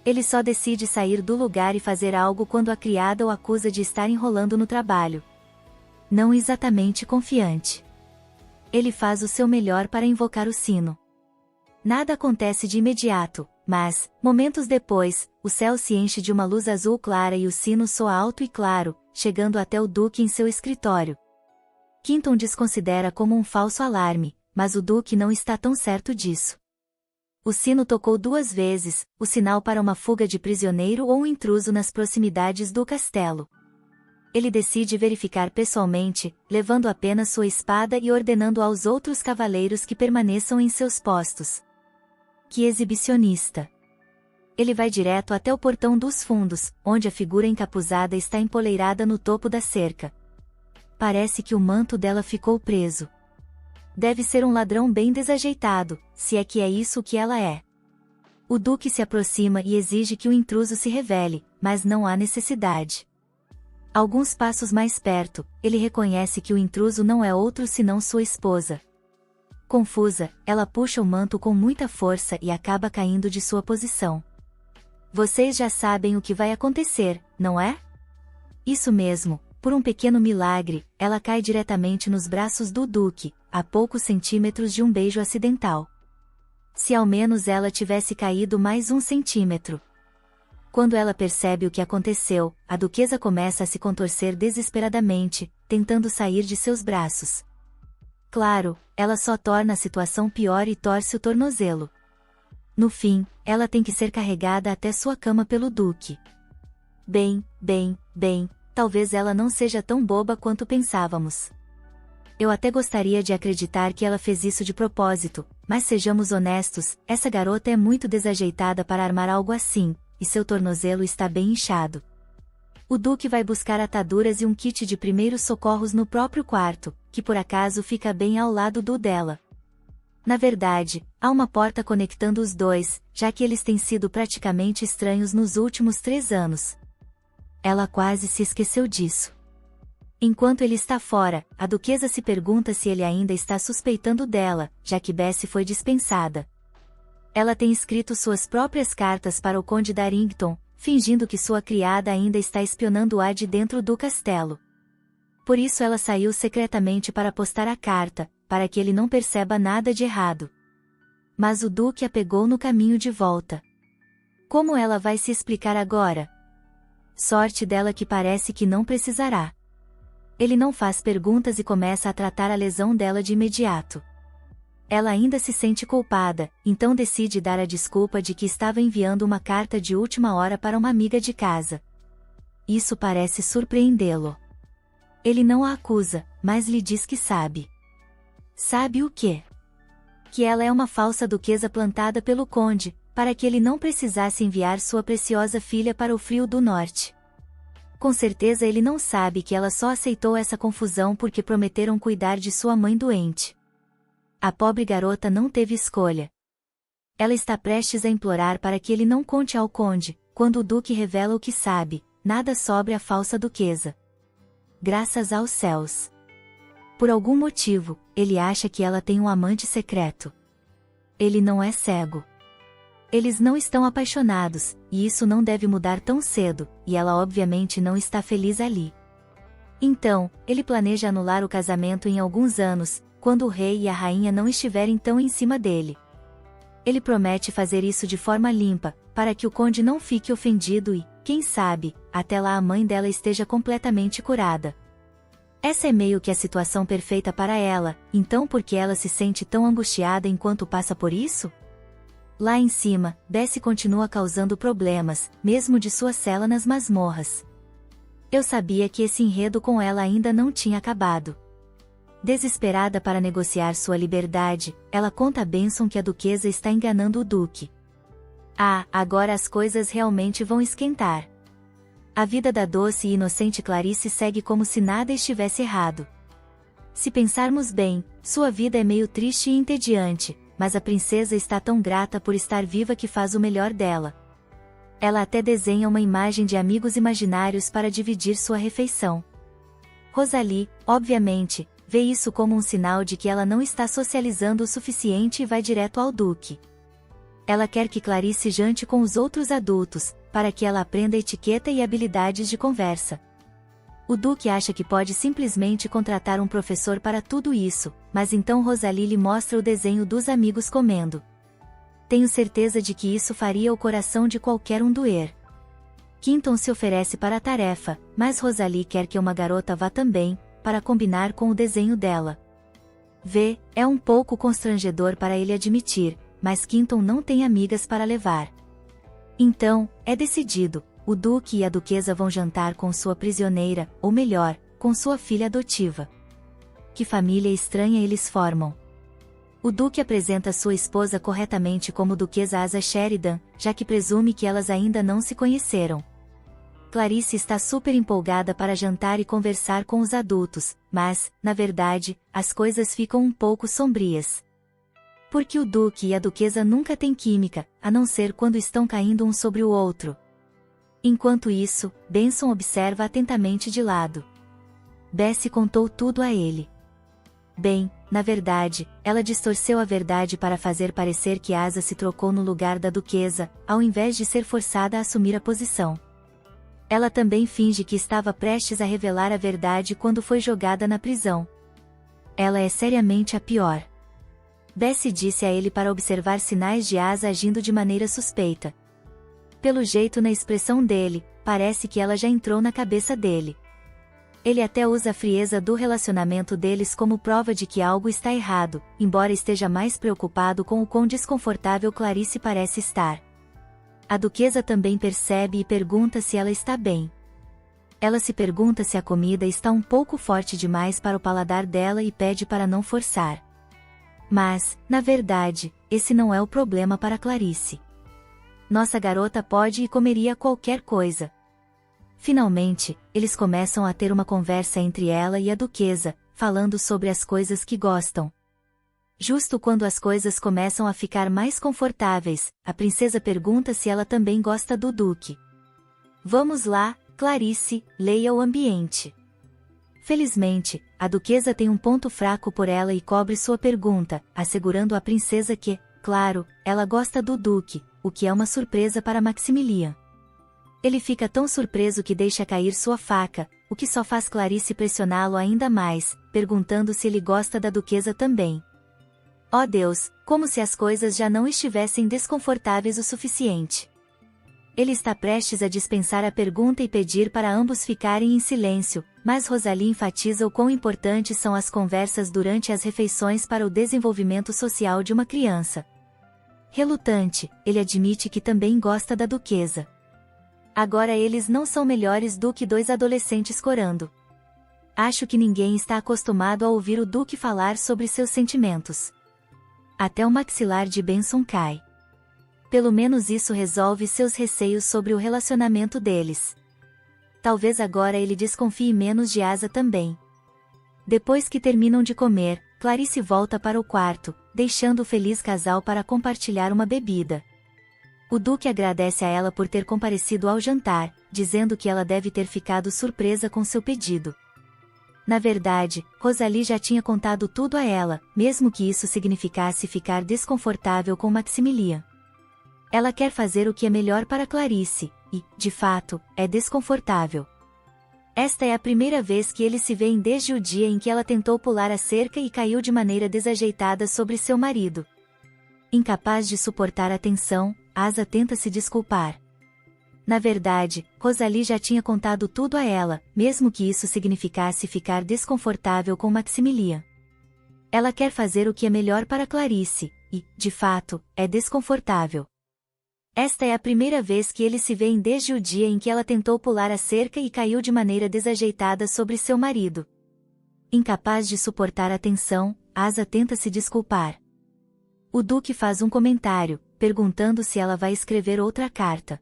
Ele só decide sair do lugar e fazer algo quando a criada o acusa de estar enrolando no trabalho. Não exatamente confiante. Ele faz o seu melhor para invocar o sino. Nada acontece de imediato, mas, momentos depois, o céu se enche de uma luz azul clara e o sino soa alto e claro, chegando até o Duque em seu escritório. Quinton desconsidera como um falso alarme, mas o Duque não está tão certo disso. O sino tocou 2 vezes, o sinal para uma fuga de prisioneiro ou um intruso nas proximidades do castelo. Ele decide verificar pessoalmente, levando apenas sua espada e ordenando aos outros cavaleiros que permaneçam em seus postos. Que exibicionista! Ele vai direto até o portão dos fundos, onde a figura encapuzada está empoleirada no topo da cerca. Parece que o manto dela ficou preso. Deve ser um ladrão bem desajeitado, se é que é isso que ela é. O Duque se aproxima e exige que o intruso se revele, mas não há necessidade. Alguns passos mais perto, ele reconhece que o intruso não é outro senão sua esposa. Confusa, ela puxa o manto com muita força e acaba caindo de sua posição. Vocês já sabem o que vai acontecer, não é? Isso mesmo, por um pequeno milagre, ela cai diretamente nos braços do Duque, a poucos centímetros de um beijo acidental. Se ao menos ela tivesse caído mais 1 centímetro. Quando ela percebe o que aconteceu, a duquesa começa a se contorcer desesperadamente, tentando sair de seus braços. Claro, ela só torna a situação pior e torce o tornozelo. No fim, ela tem que ser carregada até sua cama pelo Duque. Bem, talvez ela não seja tão boba quanto pensávamos. Eu até gostaria de acreditar que ela fez isso de propósito, mas sejamos honestos, essa garota é muito desajeitada para armar algo assim, e seu tornozelo está bem inchado. O Duque vai buscar ataduras e um kit de primeiros socorros no próprio quarto, que por acaso fica bem ao lado do dela. Na verdade, há uma porta conectando os dois, já que eles têm sido praticamente estranhos nos últimos 3 anos. Ela quase se esqueceu disso. Enquanto ele está fora, a duquesa se pergunta se ele ainda está suspeitando dela, já que Bessie foi dispensada. Ela tem escrito suas próprias cartas para o Conde Darrington, fingindo que sua criada ainda está espionando-a de dentro do castelo. Por isso ela saiu secretamente para postar a carta, para que ele não perceba nada de errado. Mas o Duque a pegou no caminho de volta. Como ela vai se explicar agora? Sorte dela que parece que não precisará. Ele não faz perguntas e começa a tratar a lesão dela de imediato. Ela ainda se sente culpada, então decide dar a desculpa de que estava enviando uma carta de última hora para uma amiga de casa. Isso parece surpreendê-lo. Ele não a acusa, mas lhe diz que sabe. Sabe o quê? Que ela é uma falsa duquesa plantada pelo conde, para que ele não precisasse enviar sua preciosa filha para o frio do norte. Com certeza ele não sabe que ela só aceitou essa confusão porque prometeram cuidar de sua mãe doente. A pobre garota não teve escolha. Ela está prestes a implorar para que ele não conte ao conde, quando o Duque revela o que sabe, nada sobre a falsa duquesa. Graças aos céus. Por algum motivo, ele acha que ela tem um amante secreto. Ele não é cego. Eles não estão apaixonados, e isso não deve mudar tão cedo, e ela obviamente não está feliz ali. Então, ele planeja anular o casamento em alguns anos, quando o rei e a rainha não estiverem tão em cima dele. Ele promete fazer isso de forma limpa, para que o conde não fique ofendido e, quem sabe, até lá a mãe dela esteja completamente curada. Essa é meio que a situação perfeita para ela, então por que ela se sente tão angustiada enquanto passa por isso? Lá em cima, Bessie continua causando problemas, mesmo de sua cela nas masmorras. Eu sabia que esse enredo com ela ainda não tinha acabado. Desesperada para negociar sua liberdade, ela conta a Benson que a duquesa está enganando o Duque. Ah, agora as coisas realmente vão esquentar. A vida da doce e inocente Clarice segue como se nada estivesse errado. Se pensarmos bem, sua vida é meio triste e entediante, mas a princesa está tão grata por estar viva que faz o melhor dela. Ela até desenha uma imagem de amigos imaginários para dividir sua refeição. Rosalie, obviamente, vê isso como um sinal de que ela não está socializando o suficiente e vai direto ao Duque. Ela quer que Clarice jante com os outros adultos, para que ela aprenda etiqueta e habilidades de conversa. O Duque acha que pode simplesmente contratar um professor para tudo isso, mas então Rosalie lhe mostra o desenho dos amigos comendo. Tenho certeza de que isso faria o coração de qualquer um doer. Quinton se oferece para a tarefa, mas Rosalie quer que uma garota vá também, para combinar com o desenho dela. É um pouco constrangedor para ele admitir, mas Quinton não tem amigas para levar. Então, é decidido. O Duque e a Duquesa vão jantar com sua prisioneira, ou melhor, com sua filha adotiva. Que família estranha eles formam. O Duque apresenta sua esposa corretamente como Duquesa Asa Sheridan, já que presume que elas ainda não se conheceram. Clarice está super empolgada para jantar e conversar com os adultos, mas, na verdade, as coisas ficam um pouco sombrias. Porque o Duque e a Duquesa nunca têm química, a não ser quando estão caindo um sobre o outro. Enquanto isso, Benson observa atentamente de lado. Bessie contou tudo a ele. Bem, na verdade, ela distorceu a verdade para fazer parecer que Asa se trocou no lugar da Duquesa, ao invés de ser forçada a assumir a posição. Ela também finge que estava prestes a revelar a verdade quando foi jogada na prisão. Ela é seriamente a pior. Bessie disse a ele para observar sinais de Asa agindo de maneira suspeita. Pelo jeito na expressão dele, parece que ela já entrou na cabeça dele. Ele até usa a frieza do relacionamento deles como prova de que algo está errado, embora esteja mais preocupado com o quão desconfortável Clarice parece estar. A Duquesa também percebe e pergunta se ela está bem. Ela se pergunta se a comida está um pouco forte demais para o paladar dela e pede para não forçar. Mas, na verdade, esse não é o problema para Clarice. Nossa garota pode e comeria qualquer coisa. Finalmente, eles começam a ter uma conversa entre ela e a Duquesa, falando sobre as coisas que gostam. Justo quando as coisas começam a ficar mais confortáveis, a princesa pergunta se ela também gosta do Duque. Vamos lá, Clarice, leia o ambiente. Felizmente, a Duquesa tem um ponto fraco por ela e cobre sua pergunta, assegurando à princesa que, claro, ela gosta do Duque, o que é uma surpresa para Maximilian. Ele fica tão surpreso que deixa cair sua faca, o que só faz Clarice pressioná-lo ainda mais, perguntando se ele gosta da Duquesa também. Oh Deus, como se as coisas já não estivessem desconfortáveis o suficiente. Ele está prestes a dispensar a pergunta e pedir para ambos ficarem em silêncio, mas Rosalie enfatiza o quão importantes são as conversas durante as refeições para o desenvolvimento social de uma criança. Relutante, ele admite que também gosta da Duquesa. Agora eles não são melhores do que dois adolescentes corando. Acho que ninguém está acostumado a ouvir o Duque falar sobre seus sentimentos. Até o maxilar de Benson cai. Pelo menos isso resolve seus receios sobre o relacionamento deles. Talvez agora ele desconfie menos de Asa também. Depois que terminam de comer, Clarice volta para o quarto, deixando o feliz casal para compartilhar uma bebida. O Duque agradece a ela por ter comparecido ao jantar, dizendo que ela deve ter ficado surpresa com seu pedido. Na verdade, Rosalie já tinha contado tudo a ela, mesmo que isso significasse ficar desconfortável com Maximilian. Ela quer fazer o que é melhor para Clarice, e, de fato, é desconfortável. Esta é a primeira vez que eles se veem desde o dia em que ela tentou pular a cerca e caiu de maneira desajeitada sobre seu marido. Incapaz de suportar a tensão, Asa tenta se desculpar. Na verdade, Rosalie já tinha contado tudo a ela, mesmo que isso significasse ficar desconfortável com Maximilian. Ela quer fazer o que é melhor para Clarice, e, de fato, é desconfortável. Esta é a primeira vez que eles se veem desde o dia em que ela tentou pular a cerca e caiu de maneira desajeitada sobre seu marido. Incapaz de suportar a tensão, Asa tenta se desculpar. O Duque faz um comentário, perguntando se ela vai escrever outra carta.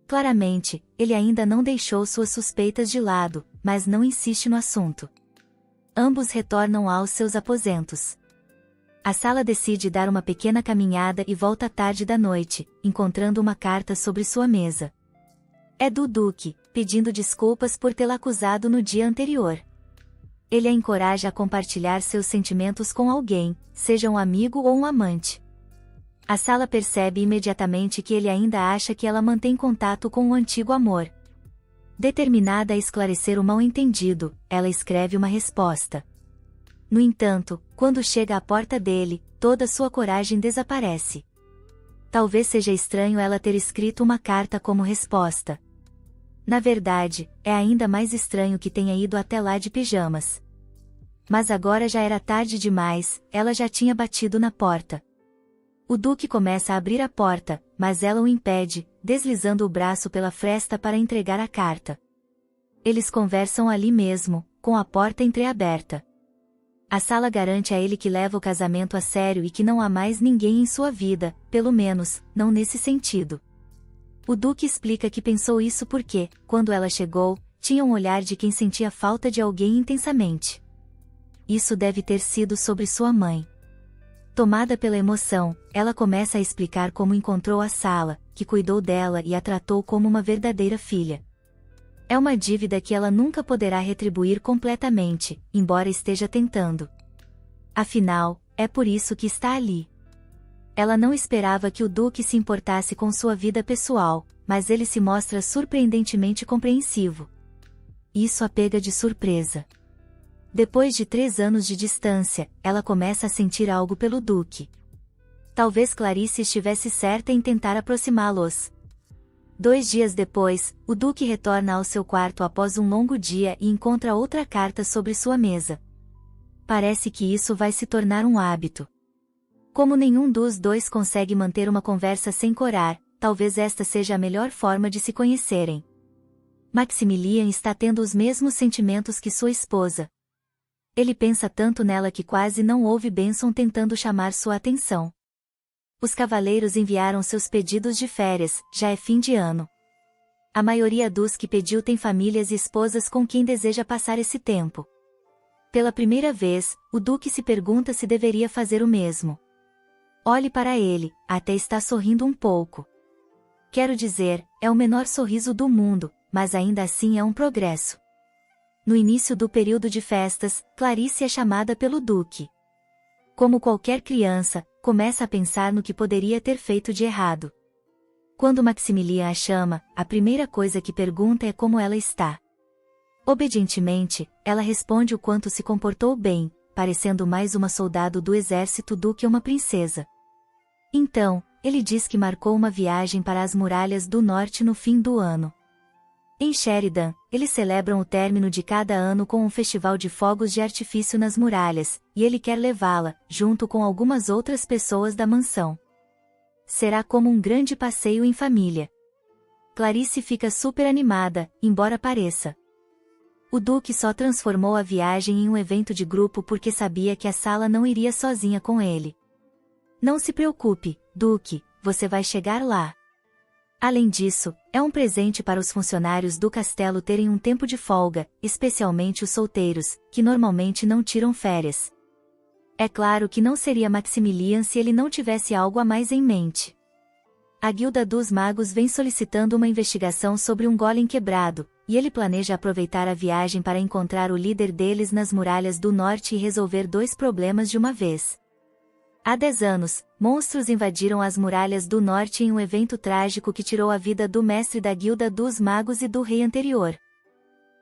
Claramente, ele ainda não deixou suas suspeitas de lado, mas não insiste no assunto. Ambos retornam aos seus aposentos. A Sala decide dar uma pequena caminhada e volta à tarde da noite, encontrando uma carta sobre sua mesa. É do Duque, pedindo desculpas por tê-la acusado no dia anterior. Ele a encoraja a compartilhar seus sentimentos com alguém, seja um amigo ou um amante. A Sala percebe imediatamente que ele ainda acha que ela mantém contato com o antigo amor. Determinada a esclarecer o mal-entendido, ela escreve uma resposta. No entanto, quando chega à porta dele, toda sua coragem desaparece. Talvez seja estranho ela ter escrito uma carta como resposta. Na verdade, é ainda mais estranho que tenha ido até lá de pijamas. Mas agora já era tarde demais, ela já tinha batido na porta. O Duque começa a abrir a porta, mas ela o impede, deslizando o braço pela fresta para entregar a carta. Eles conversam ali mesmo, com a porta entreaberta. A Sala garante a ele que leva o casamento a sério e que não há mais ninguém em sua vida, pelo menos, não nesse sentido. O Duque explica que pensou isso porque, quando ela chegou, tinha um olhar de quem sentia falta de alguém intensamente. Isso deve ter sido sobre sua mãe. Tomada pela emoção, ela começa a explicar como encontrou a Sala, que cuidou dela e a tratou como uma verdadeira filha. É uma dívida que ela nunca poderá retribuir completamente, embora esteja tentando. Afinal, é por isso que está ali. Ela não esperava que o Duque se importasse com sua vida pessoal, mas ele se mostra surpreendentemente compreensivo. Isso a pega de surpresa. Depois de 3 anos de distância, ela começa a sentir algo pelo Duque. Talvez Clarice estivesse certa em tentar aproximá-los. 2 dias depois, o Duque retorna ao seu quarto após um longo dia e encontra outra carta sobre sua mesa. Parece que isso vai se tornar um hábito. Como nenhum dos dois consegue manter uma conversa sem corar, talvez esta seja a melhor forma de se conhecerem. Maximilian está tendo os mesmos sentimentos que sua esposa. Ele pensa tanto nela que quase não ouve Benson tentando chamar sua atenção. Os cavaleiros enviaram seus pedidos de férias, já é fim de ano. A maioria dos que pediu tem famílias e esposas com quem deseja passar esse tempo. Pela primeira vez, o Duque se pergunta se deveria fazer o mesmo. Olhe para ele, até está sorrindo um pouco. Quero dizer, é o menor sorriso do mundo, mas ainda assim é um progresso. No início do período de festas, Clarice é chamada pelo Duque. Como qualquer criança, começa a pensar no que poderia ter feito de errado. Quando Maximilian a chama, a primeira coisa que pergunta é como ela está. Obedientemente, ela responde o quanto se comportou bem, parecendo mais uma soldado do exército do que uma princesa. Então, ele diz que marcou uma viagem para as muralhas do norte no fim do ano. Em Sheridan, eles celebram o término de cada ano com um festival de fogos de artifício nas muralhas, e ele quer levá-la, junto com algumas outras pessoas da mansão. Será como um grande passeio em família. Clarice fica super animada, embora pareça. O Duque só transformou a viagem em um evento de grupo porque sabia que a Sala não iria sozinha com ele. Não se preocupe, Duque, você vai chegar lá. Além disso, é um presente para os funcionários do castelo terem um tempo de folga, especialmente os solteiros, que normalmente não tiram férias. É claro que não seria Maximilian se ele não tivesse algo a mais em mente. A Guilda dos Magos vem solicitando uma investigação sobre um golem quebrado, e ele planeja aproveitar a viagem para encontrar o líder deles nas muralhas do norte e resolver 2 problemas de uma vez. Há 10 anos, monstros invadiram as muralhas do norte em um evento trágico que tirou a vida do mestre da Guilda dos Magos e do rei anterior.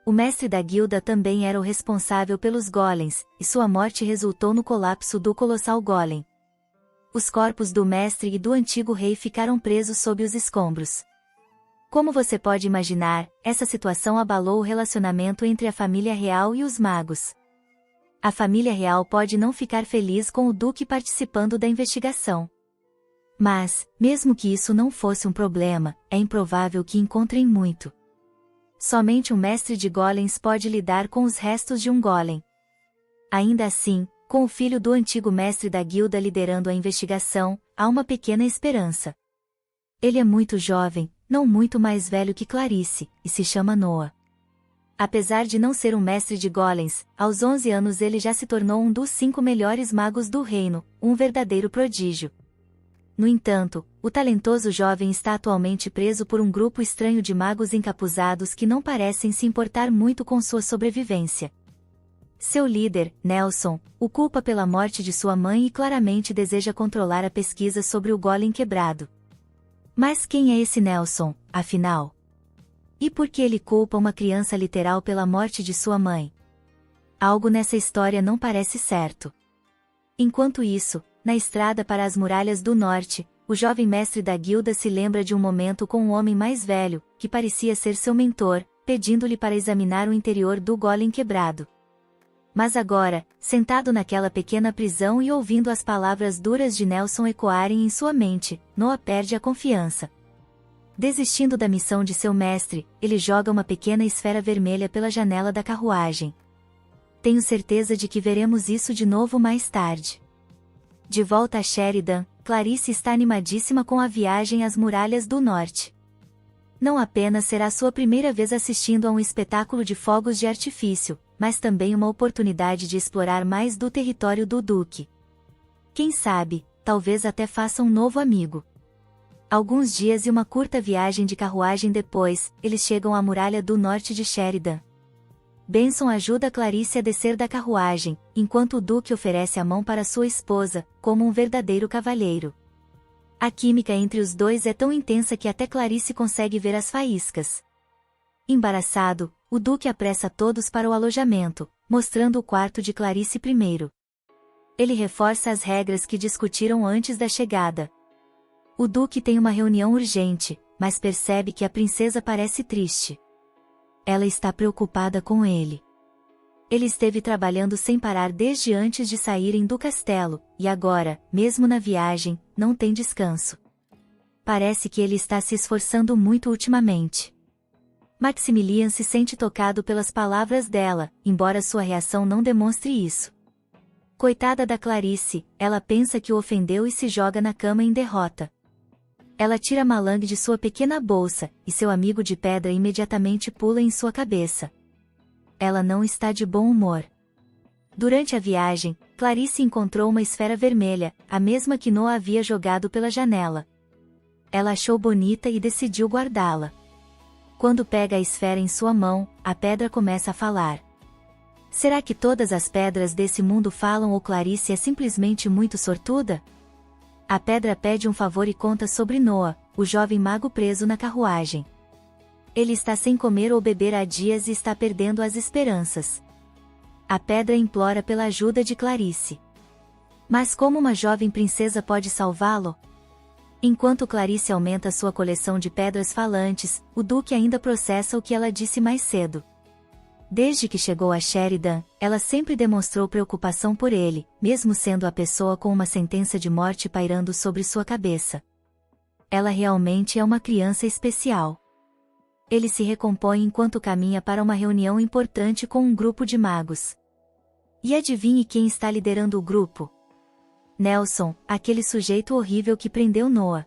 O mestre da guilda também era o responsável pelos golems, e sua morte resultou no colapso do colossal golem. Os corpos do mestre e do antigo rei ficaram presos sob os escombros. Como você pode imaginar, essa situação abalou o relacionamento entre a família real e os magos. A família real pode não ficar feliz com o Duque participando da investigação. Mas, mesmo que isso não fosse um problema, é improvável que encontrem muito. Somente um mestre de golems pode lidar com os restos de um golem. Ainda assim, com o filho do antigo mestre da guilda liderando a investigação, há uma pequena esperança. Ele é muito jovem, não muito mais velho que Clarice, e se chama Noah. Apesar de não ser um mestre de golems, aos 11 anos ele já se tornou um dos 5 melhores magos do reino, um verdadeiro prodígio. No entanto, o talentoso jovem está atualmente preso por um grupo estranho de magos encapuzados que não parecem se importar muito com sua sobrevivência. Seu líder, Nelson, o culpa pela morte de sua mãe e claramente deseja controlar a pesquisa sobre o golem quebrado. Mas quem é esse Nelson, afinal? E por que ele culpa uma criança literal pela morte de sua mãe? Algo nessa história não parece certo. Enquanto isso, na estrada para as muralhas do norte, o jovem mestre da guilda se lembra de um momento com um homem mais velho, que parecia ser seu mentor, pedindo-lhe para examinar o interior do golem quebrado. Mas agora, sentado naquela pequena prisão e ouvindo as palavras duras de Nelson ecoarem em sua mente, Noah perde a confiança. Desistindo da missão de seu mestre, ele joga uma pequena esfera vermelha pela janela da carruagem. Tenho certeza de que veremos isso de novo mais tarde. De volta a Sheridan, Clarice está animadíssima com a viagem às muralhas do norte. Não apenas será sua primeira vez assistindo a um espetáculo de fogos de artifício, mas também uma oportunidade de explorar mais do território do Duque. Quem sabe, talvez até faça um novo amigo. Alguns dias e uma curta viagem de carruagem depois, eles chegam à muralha do norte de Sheridan. Benson ajuda Clarice a descer da carruagem, enquanto o Duque oferece a mão para sua esposa, como um verdadeiro cavalheiro. A química entre os dois é tão intensa que até Clarice consegue ver as faíscas. Embaraçado, o Duque apressa todos para o alojamento, mostrando o quarto de Clarice primeiro. Ele reforça as regras que discutiram antes da chegada. O Duque tem uma reunião urgente, mas percebe que a princesa parece triste. Ela está preocupada com ele. Ele esteve trabalhando sem parar desde antes de saírem do castelo, e agora, mesmo na viagem, não tem descanso. Parece que ele está se esforçando muito ultimamente. Maximilian se sente tocado pelas palavras dela, embora sua reação não demonstre isso. Coitada da Clarice, ela pensa que o ofendeu e se joga na cama em derrota. Ela tira Malang de sua pequena bolsa, e seu amigo de pedra imediatamente pula em sua cabeça. Ela não está de bom humor. Durante a viagem, Clarice encontrou uma esfera vermelha, a mesma que Noah havia jogado pela janela. Ela achou bonita e decidiu guardá-la. Quando pega a esfera em sua mão, a pedra começa a falar. Será que todas as pedras desse mundo falam ou Clarice é simplesmente muito sortuda? A pedra pede um favor e conta sobre Noah, o jovem mago preso na carruagem. Ele está sem comer ou beber há dias e está perdendo as esperanças. A pedra implora pela ajuda de Clarice. Mas como uma jovem princesa pode salvá-lo? Enquanto Clarice aumenta sua coleção de pedras falantes, o Duque ainda processa o que ela disse mais cedo. Desde que chegou a Sheridan, ela sempre demonstrou preocupação por ele, mesmo sendo a pessoa com uma sentença de morte pairando sobre sua cabeça. Ela realmente é uma criança especial. Ele se recompõe enquanto caminha para uma reunião importante com um grupo de magos. E adivinhe quem está liderando o grupo? Nelson, aquele sujeito horrível que prendeu Noah.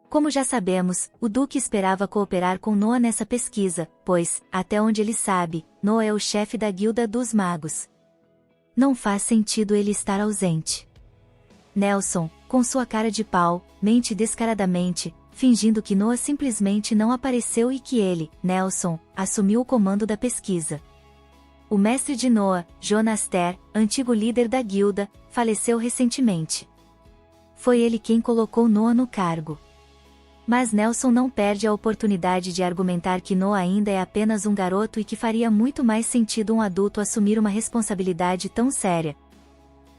Como já sabemos, o Duque esperava cooperar com Noah nessa pesquisa, pois, até onde ele sabe, Noah é o chefe da Guilda dos Magos. Não faz sentido ele estar ausente. Nelson, com sua cara de pau, mente descaradamente, fingindo que Noah simplesmente não apareceu e que ele, Nelson, assumiu o comando da pesquisa. O mestre de Noah, Jonas Ter, antigo líder da guilda, faleceu recentemente. Foi ele quem colocou Noah no cargo. Mas Nelson não perde a oportunidade de argumentar que Noah ainda é apenas um garoto e que faria muito mais sentido um adulto assumir uma responsabilidade tão séria.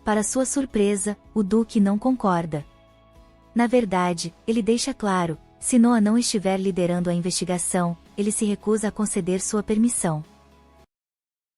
Para sua surpresa, o Duque não concorda. Na verdade, ele deixa claro, se Noah não estiver liderando a investigação, ele se recusa a conceder sua permissão.